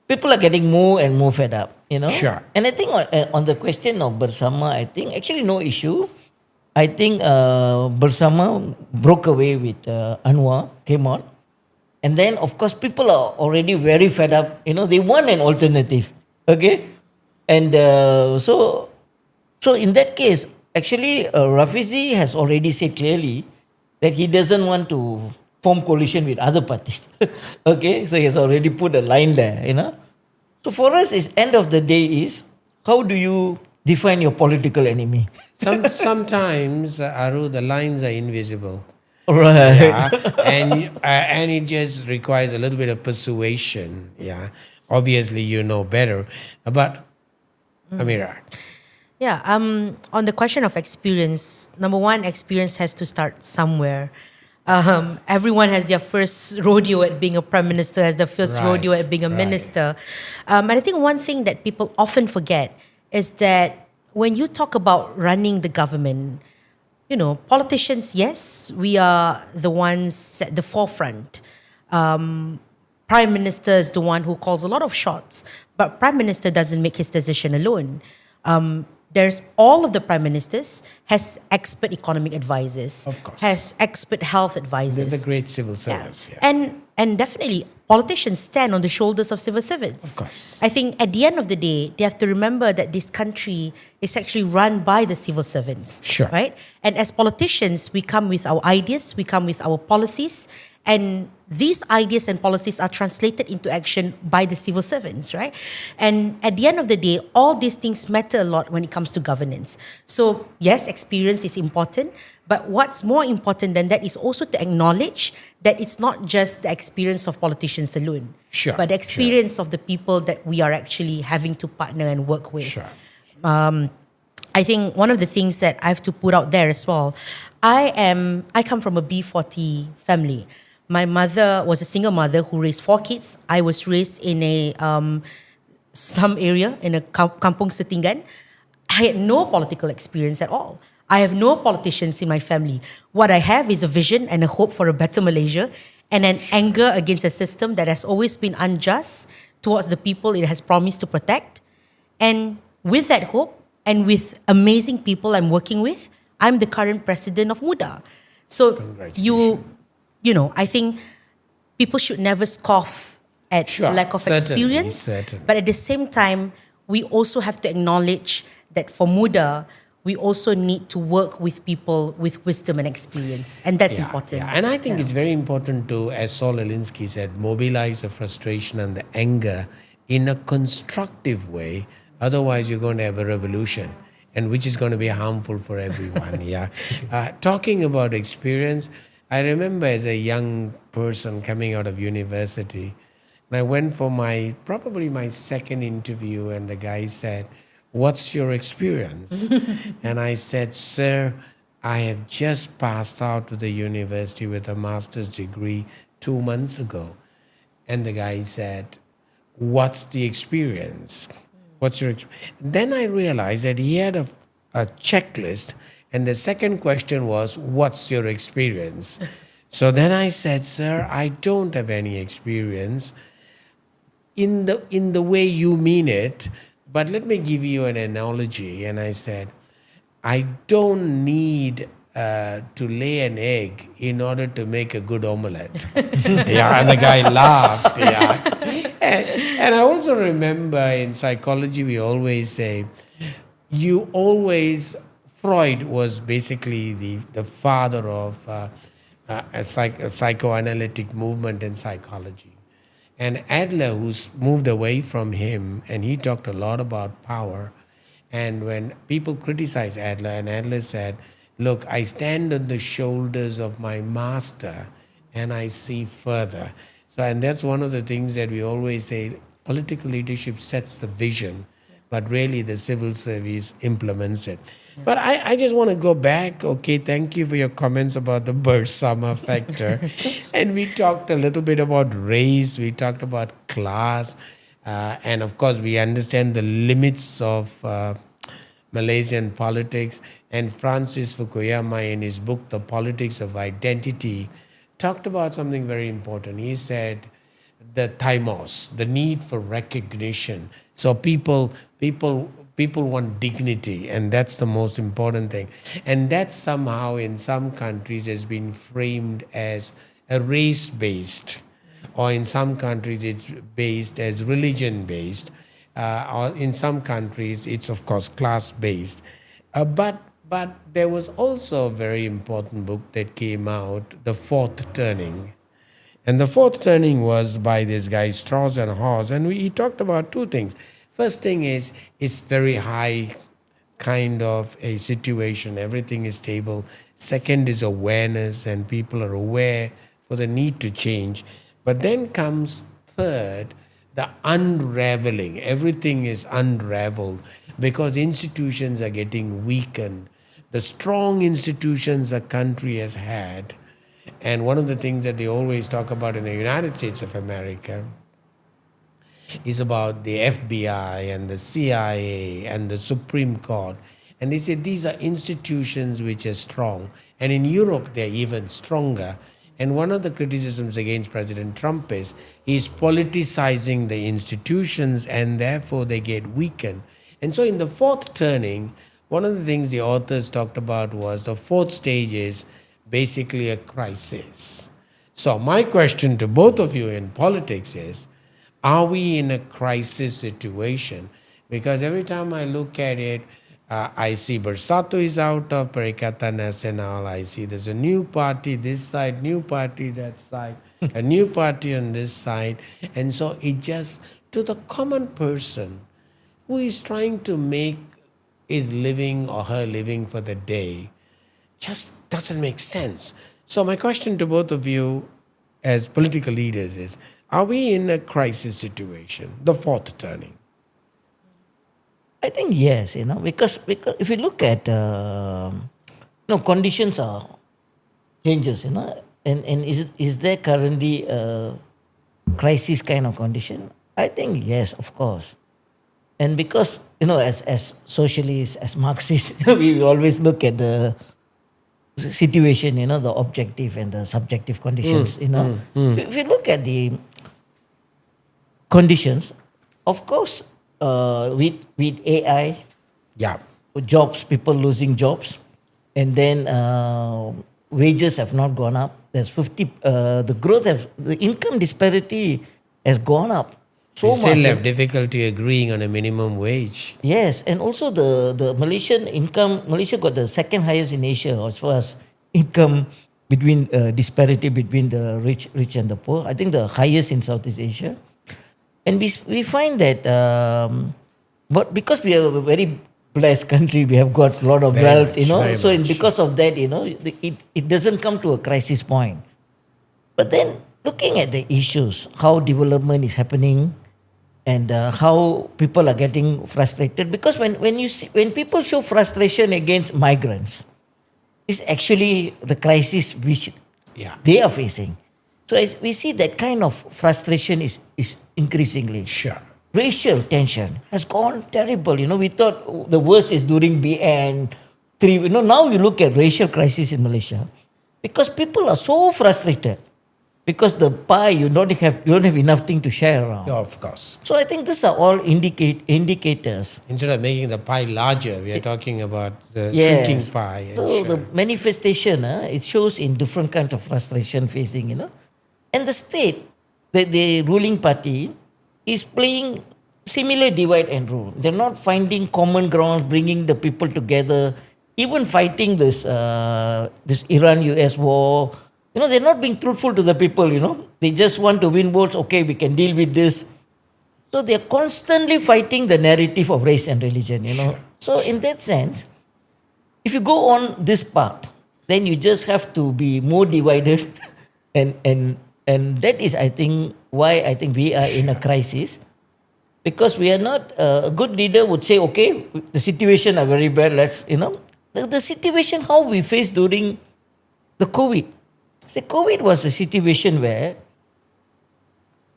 people are getting more and more fed up. Sure. And I think on the question of BERSAMA, I think actually no issue. I think BERSAMA broke away with Anwar, came on. And then, of course, people are already very fed up. They want an alternative. Okay? And so in that case, actually, Rafizi has already said clearly that he doesn't want to form coalition with other parties. Okay? So he has already put a line there, So for us, end of the day is, how do you define your political enemy? Sometimes, Aru, the lines are invisible. Right. Yeah, and it just requires a little bit of persuasion. Yeah, obviously you know better, but Amira. Yeah, on the question of experience, number one, experience has to start somewhere. Everyone has their first rodeo at being a prime minister, has their first rodeo at being a minister. And I think one thing that people often forget is that when you talk about running the government, politicians, yes, we are the ones at the forefront. Prime Minister is the one who calls a lot of shots, but Prime Minister doesn't make his decision alone. There's all of the Prime Ministers has expert economic advisors, Of course. has expert health advisors. There's a great civil service. Yeah. And definitely, politicians stand on the shoulders of civil servants. Of course. I think at the end of the day, they have to remember that this country is actually run by the civil servants. Sure. Right? And as politicians, we come with our ideas, we come with our policies, and these ideas and policies are translated into action by the civil servants, right? And at the end of the day, all these things matter a lot when it comes to governance. So yes, experience is important, but what's more important than that is also to acknowledge that it's not just the experience of politicians alone, Sure, but the experience of the people that we are actually having to partner and work with. Sure. I think one of the things that I have to put out there as well, I come from a B40 family. My mother was a single mother who raised 4 kids. I was raised in a slum area, in a kampung Setinggan. I had no political experience at all. I have no politicians in my family. What I have is a vision and a hope for a better Malaysia and an anger against a system that has always been unjust towards the people it has promised to protect. And with that hope and with amazing people I'm working with, I'm the current president of MUDA. So I think people should never scoff at lack of experience. Certainly. But at the same time, we also have to acknowledge that for MUDA, we also need to work with people with wisdom and experience. And that's important. Yeah. And I think it's very important to, as Saul Alinsky said, mobilize the frustration and the anger in a constructive way. Otherwise, you're going to have a revolution, and which is going to be harmful for everyone. Talking about experience, I remember as a young person coming out of university, and I went for probably my second interview, and the guy said, "What's your experience?" And I said, "Sir, I have just passed out of the university with a master's degree 2 months ago." And the guy said, "What's the experience? What's your experience?" Then I realized that he had a checklist, and the second question was, "What's your experience?" So then I said, "Sir, I don't have any experience in the way you mean it, but let me give you an analogy." And I said, "I don't need to lay an egg in order to make a good omelette." And the guy laughed. And I also remember in psychology, we always say, Freud was basically the father of a psychoanalytic movement in psychology. And Adler, who's moved away from him, and he talked a lot about power. And when people criticize Adler, and Adler said, "Look, I stand on the shoulders of my master and I see further." So, and that's one of the things that we always say, political leadership sets the vision, but really the civil service implements it. But I just want to go back. Okay, thank you for your comments about the BERSAMA factor. And we talked a little bit about race, we talked about class, and of course, we understand the limits of Malaysian politics. And Francis Fukuyama, in his book, The Politics of Identity, talked about something very important. He said, the thymos, the need for recognition. So people want dignity, and that's the most important thing. And that somehow in some countries has been framed as a race-based, or in some countries it's based as religion-based, or in some countries it's of course class-based. But there was also a very important book that came out, The Fourth Turning. And the fourth turning was by this guy, Strauss and Hawes. And he talked about two things. First thing is, it's very high kind of a situation. Everything is stable. Second is awareness, and people are aware for the need to change. But then comes third, the unraveling. Everything is unraveled because institutions are getting weakened. The strong institutions a country has had, and one of the things that they always talk about in the United States of America is about the FBI and the CIA and the Supreme Court. And they say these are institutions which are strong. And in Europe, they're even stronger. And one of the criticisms against President Trump is he's politicizing the institutions, and therefore they get weakened. And so in the fourth turning, one of the things the authors talked about was the fourth stage is basically a crisis. So my question to both of you in politics is, are we in a crisis situation? Because every time I look at it, I see Bersatu is out of Perikatan Nasional. I see there's a new party this side, new party that side, a new party on this side. And so it just, to the common person who is trying to make his living or her living for the day, just doesn't make sense. So my question to both of you as political leaders is, are we in a crisis situation, the fourth turning? I think yes, because if you look at, conditions are changes, and is there currently a crisis kind of condition? I think yes, of course. And because, as socialists, as Marxists, we always look at the situation, the objective and the subjective conditions, If you look at the conditions, of course, with AI, jobs, people losing jobs, and then wages have not gone up. There's the income disparity has gone up so we much. still have difficulty agreeing on a minimum wage. Yes, and also the Malaysian income, Malaysia got the second highest in Asia as far as income between disparity between the rich and the poor. I think the highest in Southeast Asia. And we find that, but because we are a very blessed country, we have got a lot of wealth, So because of that, it doesn't come to a crisis point. But then looking at the issues, how development is happening, and how people are getting frustrated, because when people show frustration against migrants, it's actually the crisis which they are facing. So as we see that kind of frustration is increasingly. Sure. Racial tension has gone terrible. We thought the worst is during BN 3. Now you look at racial crisis in Malaysia because people are so frustrated because the pie you don't have enough thing to share around. Of course. So I think these are all indicators. Instead of making the pie larger, we are talking about the shrinking pie. So the manifestation, it shows in different kinds of frustration facing, And the state, the ruling party, is playing similar divide and rule. They're not finding common ground, bringing the people together, even fighting this Iran-US war. They're not being truthful to the people, They just want to win votes. Okay, we can deal with this. So they're constantly fighting the narrative of race and religion, Sure. So in that sense, if you go on this path, then you just have to be more divided and that is, I think, why I think we are in a crisis. Because we are not, a good leader would say, okay, the situation are very bad, let's, the situation how we faced during the COVID. See, COVID was a situation where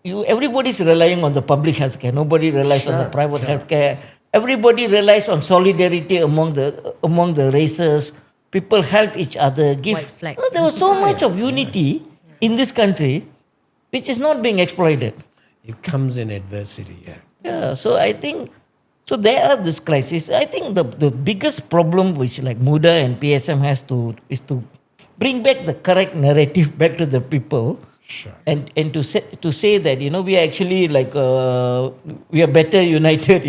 everybody's relying on the public healthcare. Nobody relies on the private healthcare. Everybody relies on solidarity among the races. People help each other. White flag. There was so much of unity in this country, which is not being exploited. It comes in adversity. Yeah, so I think, so there are this crisis. I think the biggest problem which like MUDA and PSM is to bring back the correct narrative back to the people. Sure. And to say that, we are actually like, we are better united,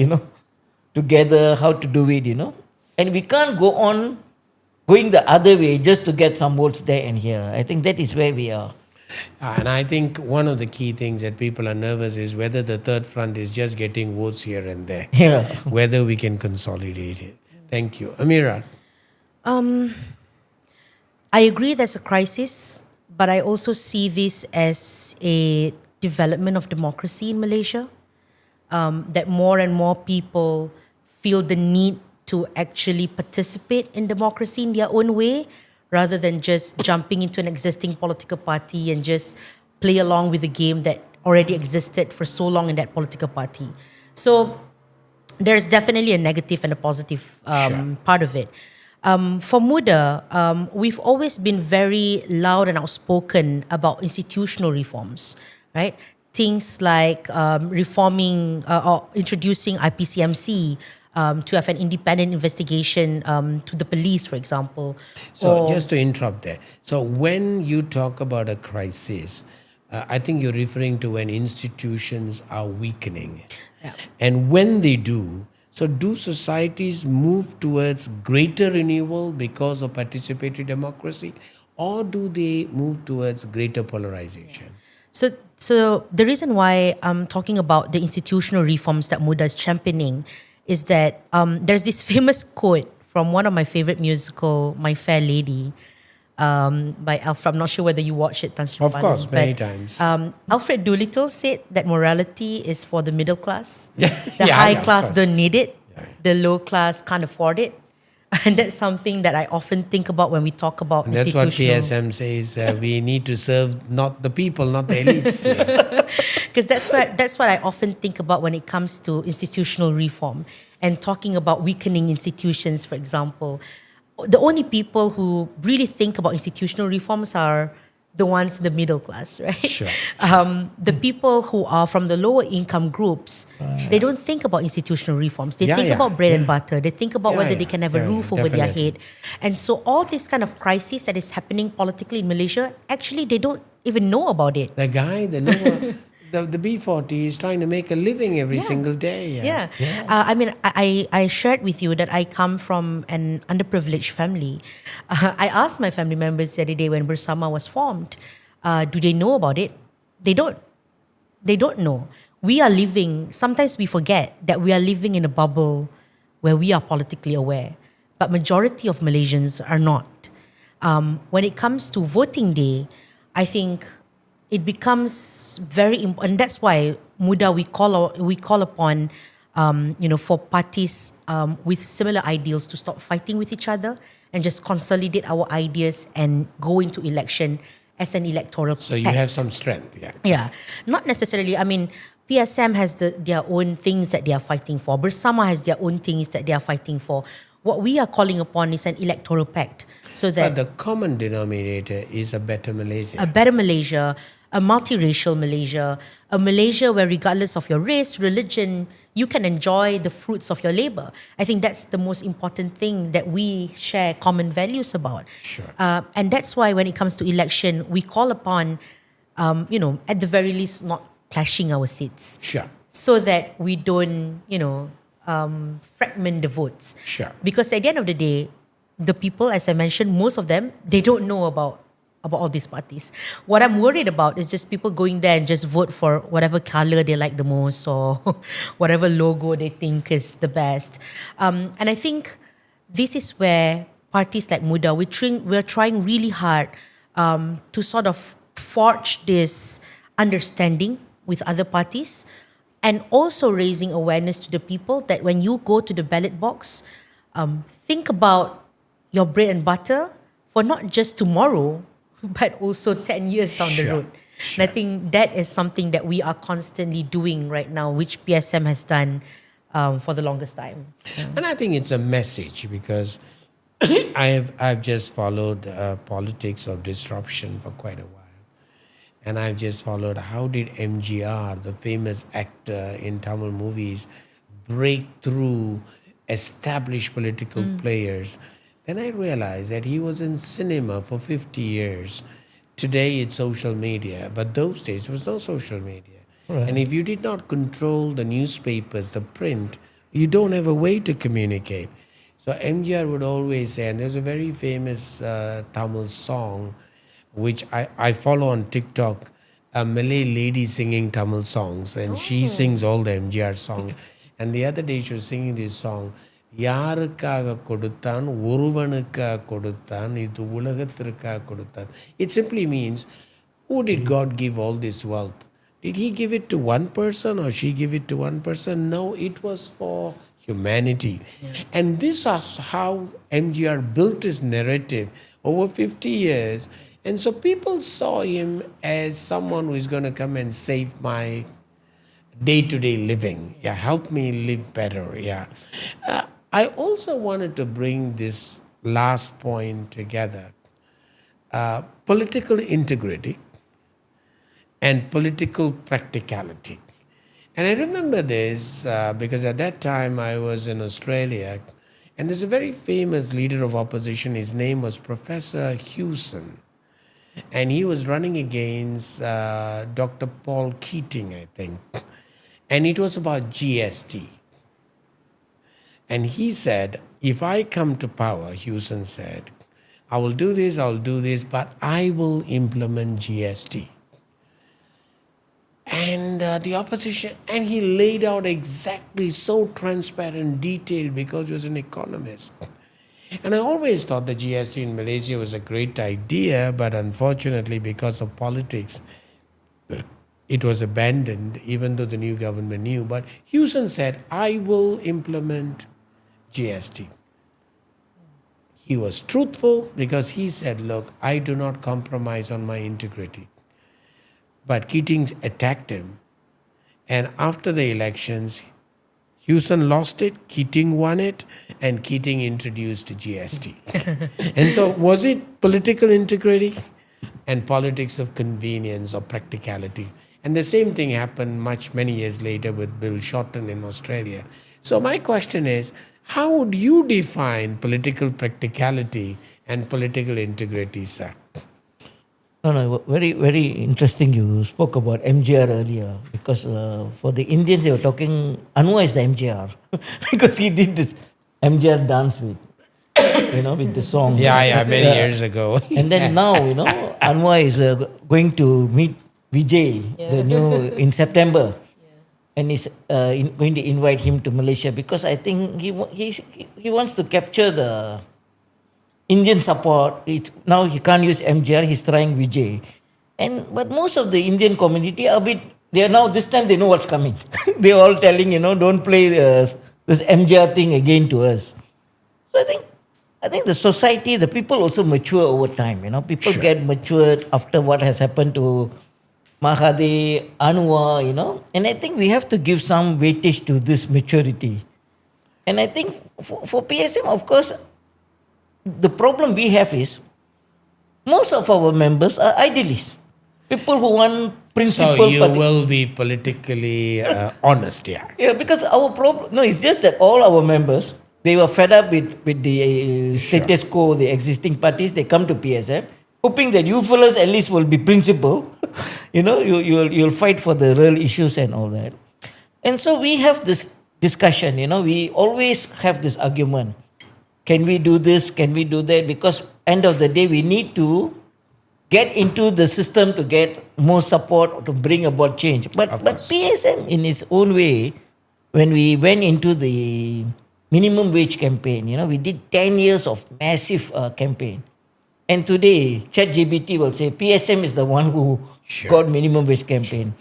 together, how to do it, And we can't go on going the other way just to get some votes there and here. I think that is where we are. And I think one of the key things that people are nervous is whether the third front is just getting votes here and there. Yeah. Whether we can consolidate it. Thank you. Amira. I agree there's a crisis, but I also see this as a development of democracy in Malaysia. That more and more people feel the need to actually participate in democracy in their own way, rather than just jumping into an existing political party and just play along with the game that already existed for so long in that political party. So there's definitely a negative and a positive part of it. For MUDA, we've always been very loud and outspoken about institutional reforms, right? Things like reforming or introducing IPCMC, to have an independent investigation to the police, for example. So just to interrupt there. So when you talk about a crisis, I think you're referring to when institutions are weakening. Yeah. And when they do, so do societies move towards greater renewal because of participatory democracy, or do they move towards greater polarization? So the reason why I'm talking about the institutional reforms that MUDA is championing is that there's this famous quote from one of my favorite musical, My Fair Lady, by Alfred. I'm not sure whether you watch it, Tan Sri Of Palan, course, many but, times. Alfred Doolittle said that morality is for the middle class. The Yeah, high of class course. don't need it. Yeah. The low class can't afford it. And that's something that I often think about when we talk about And that's what institutional. PSM says, we need to serve not the people, not the elites. Because that's what I often think about when it comes to institutional reform and talking about weakening institutions, for example. The only people who really think about institutional reforms are the ones in the middle class, right? Sure. The people who are from the lower income groups, they don't think about institutional reforms. They think about bread and butter. They think about whether they can have a roof over their head. And so all this kind of crisis that is happening politically in Malaysia, actually they don't even know about it. The guy, the lower, the B40 is trying to make a living every single day. Yeah. I mean, I shared with you that I come from an underprivileged family. I asked my family members the other day when BERSAMA was formed, do they know about it? They don't. They don't know. We are living, sometimes we forget that we are living in a bubble where we are politically aware. But majority of Malaysians are not. When it comes to voting day, I think it becomes very important. And that's why MUDA, we call upon, for parties with similar ideals to stop fighting with each other and just consolidate our ideas and go into election as an electoral So you pact. have some strength, Yeah, not necessarily. I mean, PSM has their own things that they are fighting for. BERSAMA has their own things that they are fighting for. What we are calling upon is an electoral pact, so that But the common denominator is a better Malaysia. a better Malaysia, a multiracial Malaysia, a Malaysia where regardless of your race, religion, you can enjoy the fruits of your labor. I think that's the most important thing that we share common values about. Sure. And that's why when it comes to election, we call upon, at the very least, not clashing our seats, Sure. so that we don't, fragment the votes. Sure. Because at the end of the day, the people, as I mentioned, most of them, they don't know about all these parties. What I'm worried about is just people going there and just vote for whatever color they like the most or whatever logo they think is the best. And I think this is where parties like MUDA, we're trying really hard to sort of forge this understanding with other parties. and also raising awareness to the people that when you go to the ballot box, think about your bread and butter for not just tomorrow, but also 10 years down the Sure, road. And I think that is something that we are constantly doing right now, which PSM has done for the longest time. And I think it's a message because I've just followed politics of disruption for quite a while. And I've just followed how did MGR, the famous actor in Tamil movies, break through established political players. Then I realized that he was in cinema for 50 years. Today it's social media, but those days there was no social media. Right. And if you did not control the newspapers, the print, you don't have a way to communicate. So MGR would always say, and there's a very famous Tamil song, which I follow on TikTok, a Malay lady singing Tamil songs, and she sings all the MGR songs. And the other day she was singing this song, யாருக்காக கொடுத்தான் ஒருவனுக்காக கொடுத்தான் இது உலகத்திற்காக கொடுத்தான். It simply means, who did God give all this wealth? Did he give it to one person or she give it to one person? No, it was for humanity. And this is how MGR built his narrative over 50 years. And so people saw him as someone who is going to come and save my day-to-day living. Yeah, help me live better. Yeah. I also wanted to bring this last point together. Political integrity and political practicality. And I remember this because at that time I was in Australia, and there's a very famous leader of opposition. His name was Professor Hewson. And he was running against Dr. Paul Keating, I think. And it was about GST. And he said, if I come to power, Hewson said, I will do this, but I will implement GST. And the opposition, and he laid out exactly so transparent, detailed, because he was an economist. And I always thought the GST in Malaysia was a great idea, but unfortunately, because of politics, it was abandoned, even though the new government knew. But Hewson said, I will implement GST. He was truthful because he said, look, I do not compromise on my integrity. But Keating attacked him. And after the elections, Hewson lost it, Keating won it, and Keating introduced GST. And so was it political integrity and politics of convenience or practicality? And the same thing happened many years later with Bill Shorten in Australia. So my question is, how would you define political practicality and political integrity, sir? No, very, very interesting you spoke about MGR earlier because for the Indians they were talking, Anwar is the MGR because he did this MGR dance with the song. Yeah, many years ago. And then now, Anwar is going to meet Vijay, the new, in September. And is going to invite him to Malaysia because I think he wants to capture the Indian support. Now he can't use MGR, he's trying Vijay. But most of the Indian community they are now, this time they know what's coming. They're all telling, don't play this MGR thing again to us. So I think the society, the people also mature over time. People get matured after what has happened to Mahathir, Anwar, and I think we have to give some weightage to this maturity. And I think for PSM, of course, the problem we have is most of our members are idealists. People who want principle. So you will be politically honest, yeah. Yeah, because our problem, it's just that all our members, they were fed up with the status quo, the existing parties. They come to PSM, hoping that you fellas at least will be principled. You'll fight for the real issues and all that. And so we have this discussion, we always have this argument. Can we do this? Can we do that? Because end of the day, we need to get into the system to get more support to bring about change. But PSM in its own way, when we went into the minimum wage campaign, we did 10 years of massive campaign. And today, ChatGPT will say PSM is the one who got minimum wage campaign.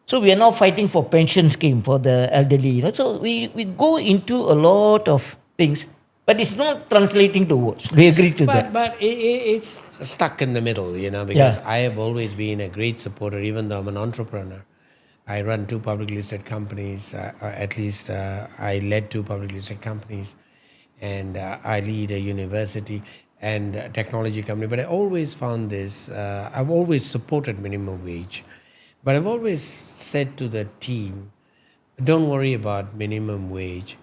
So we are now fighting for pension scheme for the elderly. So we go into a lot of things, but it's not translating to votes. We agree to that. But it's stuck in the middle, because Yeah. I have always been a great supporter, even though I'm an entrepreneur. I run 2 publicly listed companies, at least I led 2 publicly listed companies, and I lead a university and a technology company. But I always found this, I've always supported minimum wage. But I've always said to the team, don't worry about minimum wage.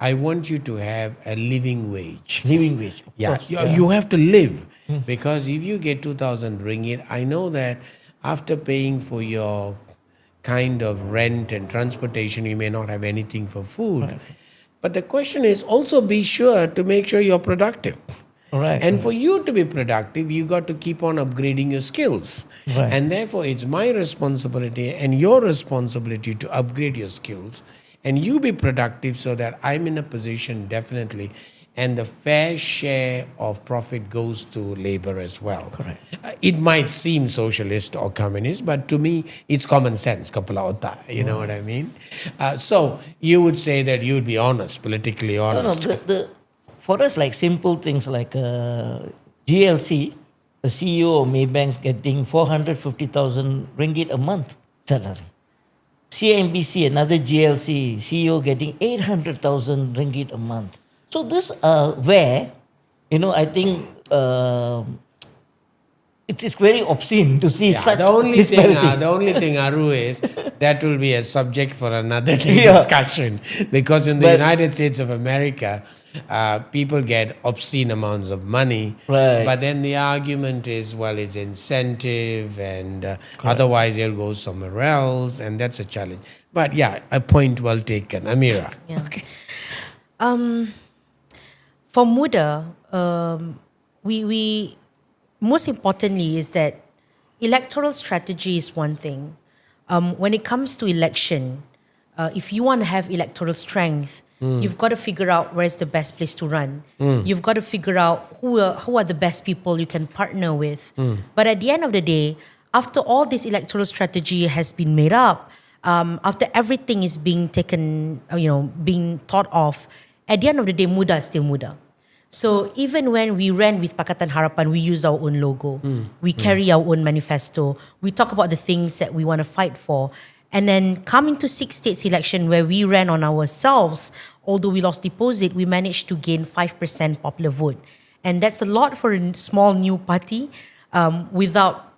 I want you to have a living wage. Living wage. Of Yeah, course. you have to live, because if you get 2,000 ringgit, I know that after paying for your kind of rent and transportation, you may not have anything for food. Right. But the question is also be sure to make sure you're productive. Right. And for you to be productive, you got to keep on upgrading your skills. Right. And therefore, it's my responsibility and your responsibility to upgrade your skills and you be productive so that I'm in a position definitely, and the fair share of profit goes to labor as well. Correct. It might seem socialist or communist, but to me, it's common sense, kapala otak, you know what I mean? So you would say that you would be honest, politically honest. No, for us, like simple things like GLC, the CEO of Maybank's getting 450,000 ringgit a month salary. CIMBC, another GLC, CEO getting 800,000 ringgit a month. So this where, I think it's very obscene to see such The only disparity. thing, Aru, is that will be a subject for another day Yeah. discussion. Because in the But- United States of America, people get obscene amounts of money. Right. But then the argument is, well, it's incentive, and otherwise they'll go somewhere else, and that's a challenge. But yeah, a point well taken. Amira. Yeah. For MUDA, we most importantly is that electoral strategy is one thing. When it comes to election, if you want to have electoral strength, you've got to figure out where's the best place to run. You've got to figure out who are the best people you can partner with. But at the end of the day, after all this electoral strategy has been made up, after everything is being taken, being thought of, at the end of the day, MUDA is still MUDA. So even when we ran with Pakatan Harapan, we use our own logo. We carry our own manifesto. We talk about the things that we want to fight for. And then coming to 6 states election where we ran on ourselves, although we lost deposit, we managed to gain 5% popular vote. And that's a lot for a small new party without,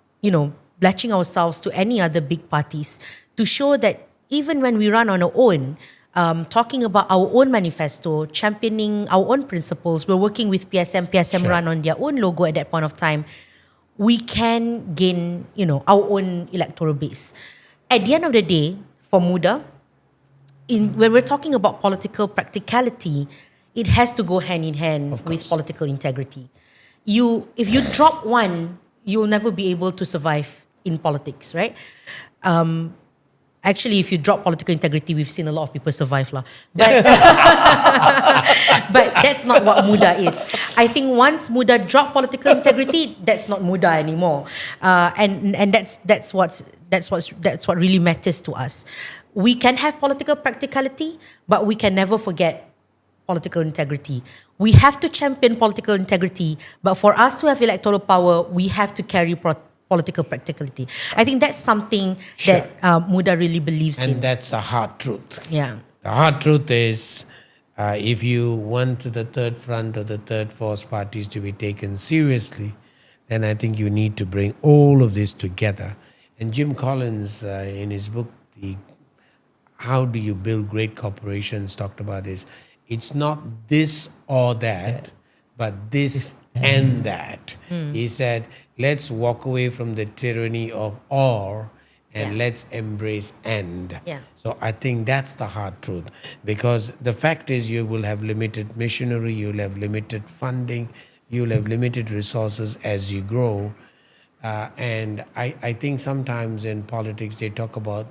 blatching ourselves to any other big parties, to show that even when we run on our own, talking about our own manifesto, championing our own principles, we're working with PSM. PSM run on their own logo at that point of time. We can gain, our own electoral base. At the end of the day, for MUDA, when we're talking about political practicality, it has to go hand in hand with political integrity. If you drop one, you'll never be able to survive in politics, right? Actually, if you drop political integrity, we've seen a lot of people survive. But, but that's not what MUDA is. I think once MUDA drop political integrity, that's not MUDA anymore. And that's what really matters to us. We can have political practicality, but we can never forget political integrity. We have to champion political integrity, but for us to have electoral power, we have to carry political practicality. I think that's something that MUDA really believes in. And that's a hard truth. Yeah. The hard truth is, if you want the third front or the third force parties to be taken seriously, then I think you need to bring all of this together. And Jim Collins, in his book, How Do You Build Great Corporations, talked about this. It's not this or that, but this and that. He said, let's walk away from the tyranny of or and let's embrace and. Yeah. So I think that's the hard truth, because the fact is you will have limited machinery, you'll have limited funding, you'll have limited resources as you grow. And I think sometimes in politics they talk about,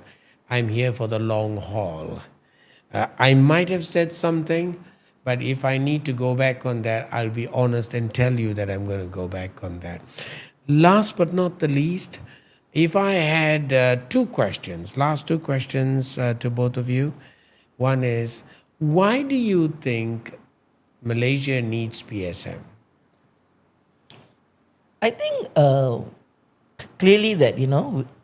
I'm here for the long haul. I might have said something, but if I need to go back on that, I'll be honest and tell you that I'm going to go back on that. Last but not the least, If I had two questions, last two questions to both of you. One is, why do you think Malaysia needs PSM? I think clearly that,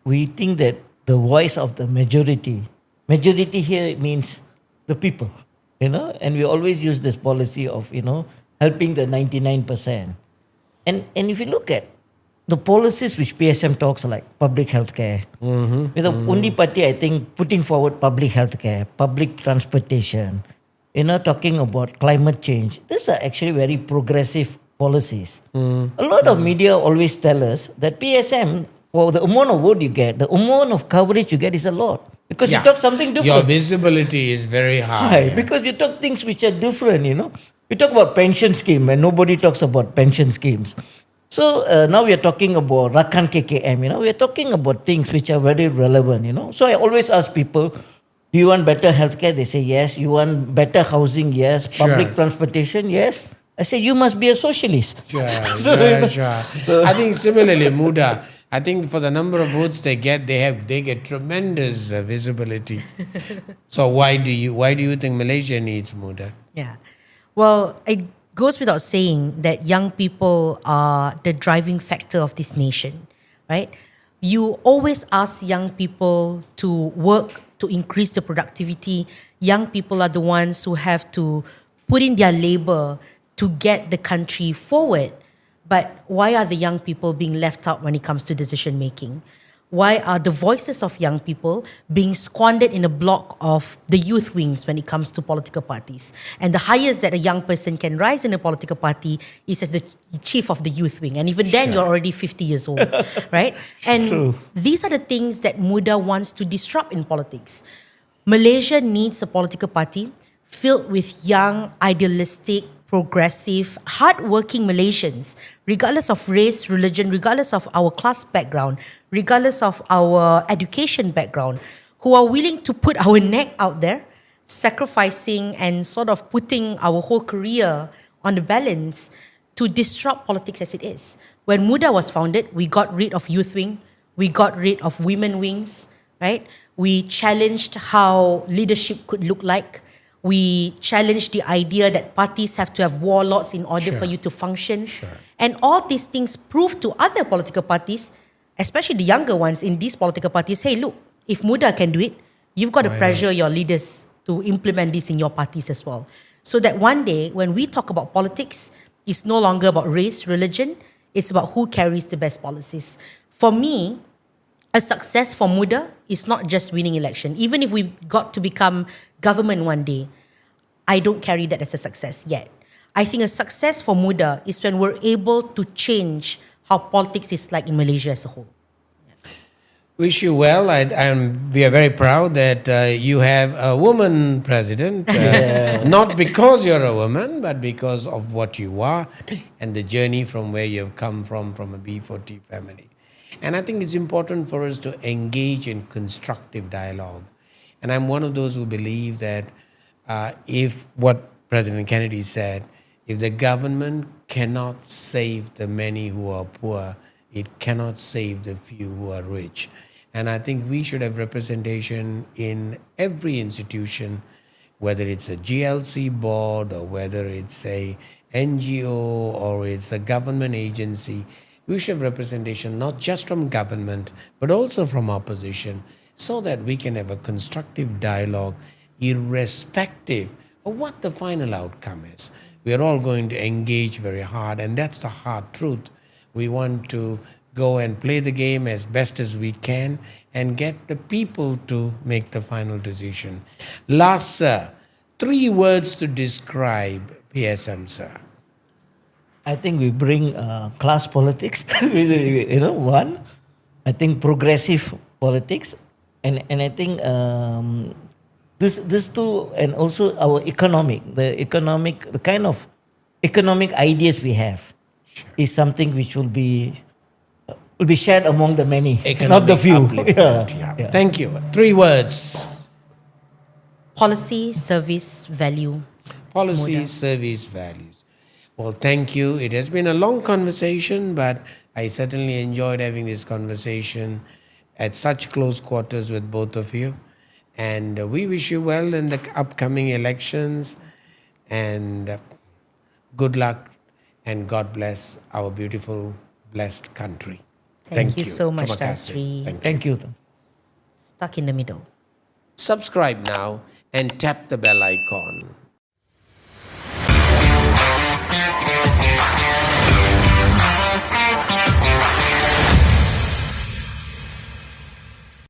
we think that the voice of the majority here means the people, and we always use this policy of, helping the 99%. And if you look at the policies which PSM talks, like public healthcare, we're the only party, I think, putting forward public healthcare, public transportation, talking about climate change. These are actually very progressive policies. A lot of media always tell us that PSM, for the amount of vote you get, the amount of coverage you get is a lot. Because you talk something different. Your visibility is very high. Because you talk things which are different, You talk about pension scheme and nobody talks about pension schemes. So now we are talking about Rakan KKM, we are talking about things which are very relevant, So I always ask people, do you want better healthcare? They say yes. You want better housing? Yes. Public transportation? Yes. I say, you must be a socialist. Sure. I think similarly, MUDA, I think for the number of votes they get, they get tremendous visibility. So why do you think Malaysia needs MUDA? Yeah. Well, it goes without saying that young people are the driving factor of this nation, right? You always ask young people to work to increase the productivity. Young people are the ones who have to put in their labor to get the country forward. But why are the young people being left out when it comes to decision making? Why are the voices of young people being squandered in a block of the youth wings when it comes to political parties? And the highest that a young person can rise in a political party is as the chief of the youth wing. And even then, you're already 50 years old, right? And these are the things that MUDA wants to disrupt in politics. Malaysia needs a political party filled with young, idealistic, progressive, hardworking Malaysians, regardless of race, religion, regardless of our class background, regardless of our education background, who are willing to put our neck out there, sacrificing and sort of putting our whole career on the balance to disrupt politics as it is. When MUDA was founded, we got rid of youth wing, we got rid of women wings, right? We challenged how leadership could look like. We challenge the idea that parties have to have warlords in order for you to function. And all these things prove to other political parties, especially the younger ones in these political parties, hey, look, if MUDA can do it, you've got to pressure your leaders to implement this in your parties as well. So that one day, when we talk about politics, it's no longer about race, religion, it's about who carries the best policies. For me, a success for MUDA is not just winning election. Even if we got to become government one day, I don't carry that as a success yet. I think a success for MUDA is when we're able to change how politics is like in Malaysia as a whole. Wish you well. We are very proud that you have a woman president. Not because you're a woman, but because of what you are and the journey from where you've come from a B40 family. And I think it's important for us to engage in constructive dialogue. And I'm one of those who believe that if what President Kennedy said, if the government cannot save the many who are poor, it cannot save the few who are rich. And I think we should have representation in every institution, whether it's a GLC board or whether it's a NGO or it's a government agency. We should have representation not just from government, but also from opposition, so that we can have a constructive dialogue irrespective of what the final outcome is. We are all going to engage very hard, and that's the hard truth. We want to go and play the game as best as we can and get the people to make the final decision. Last, sir, 3 words to describe PSM, sir. I think we bring class politics, one. I think progressive politics. And I think this two, and also our the kind of economic ideas we have is something which will be shared among the many, not the few. Yeah. Thank you. 3 words. Policy, service, value. Policy, service, values. Well, thank you. It has been a long conversation, but I certainly enjoyed having this conversation at such close quarters with both of you. And we wish you well in the upcoming elections. And good luck and God bless our beautiful, blessed country. Thank you so much, Terima Tan kasih. Sri. Thank you. Stuck in the middle. Subscribe now and tap the bell icon.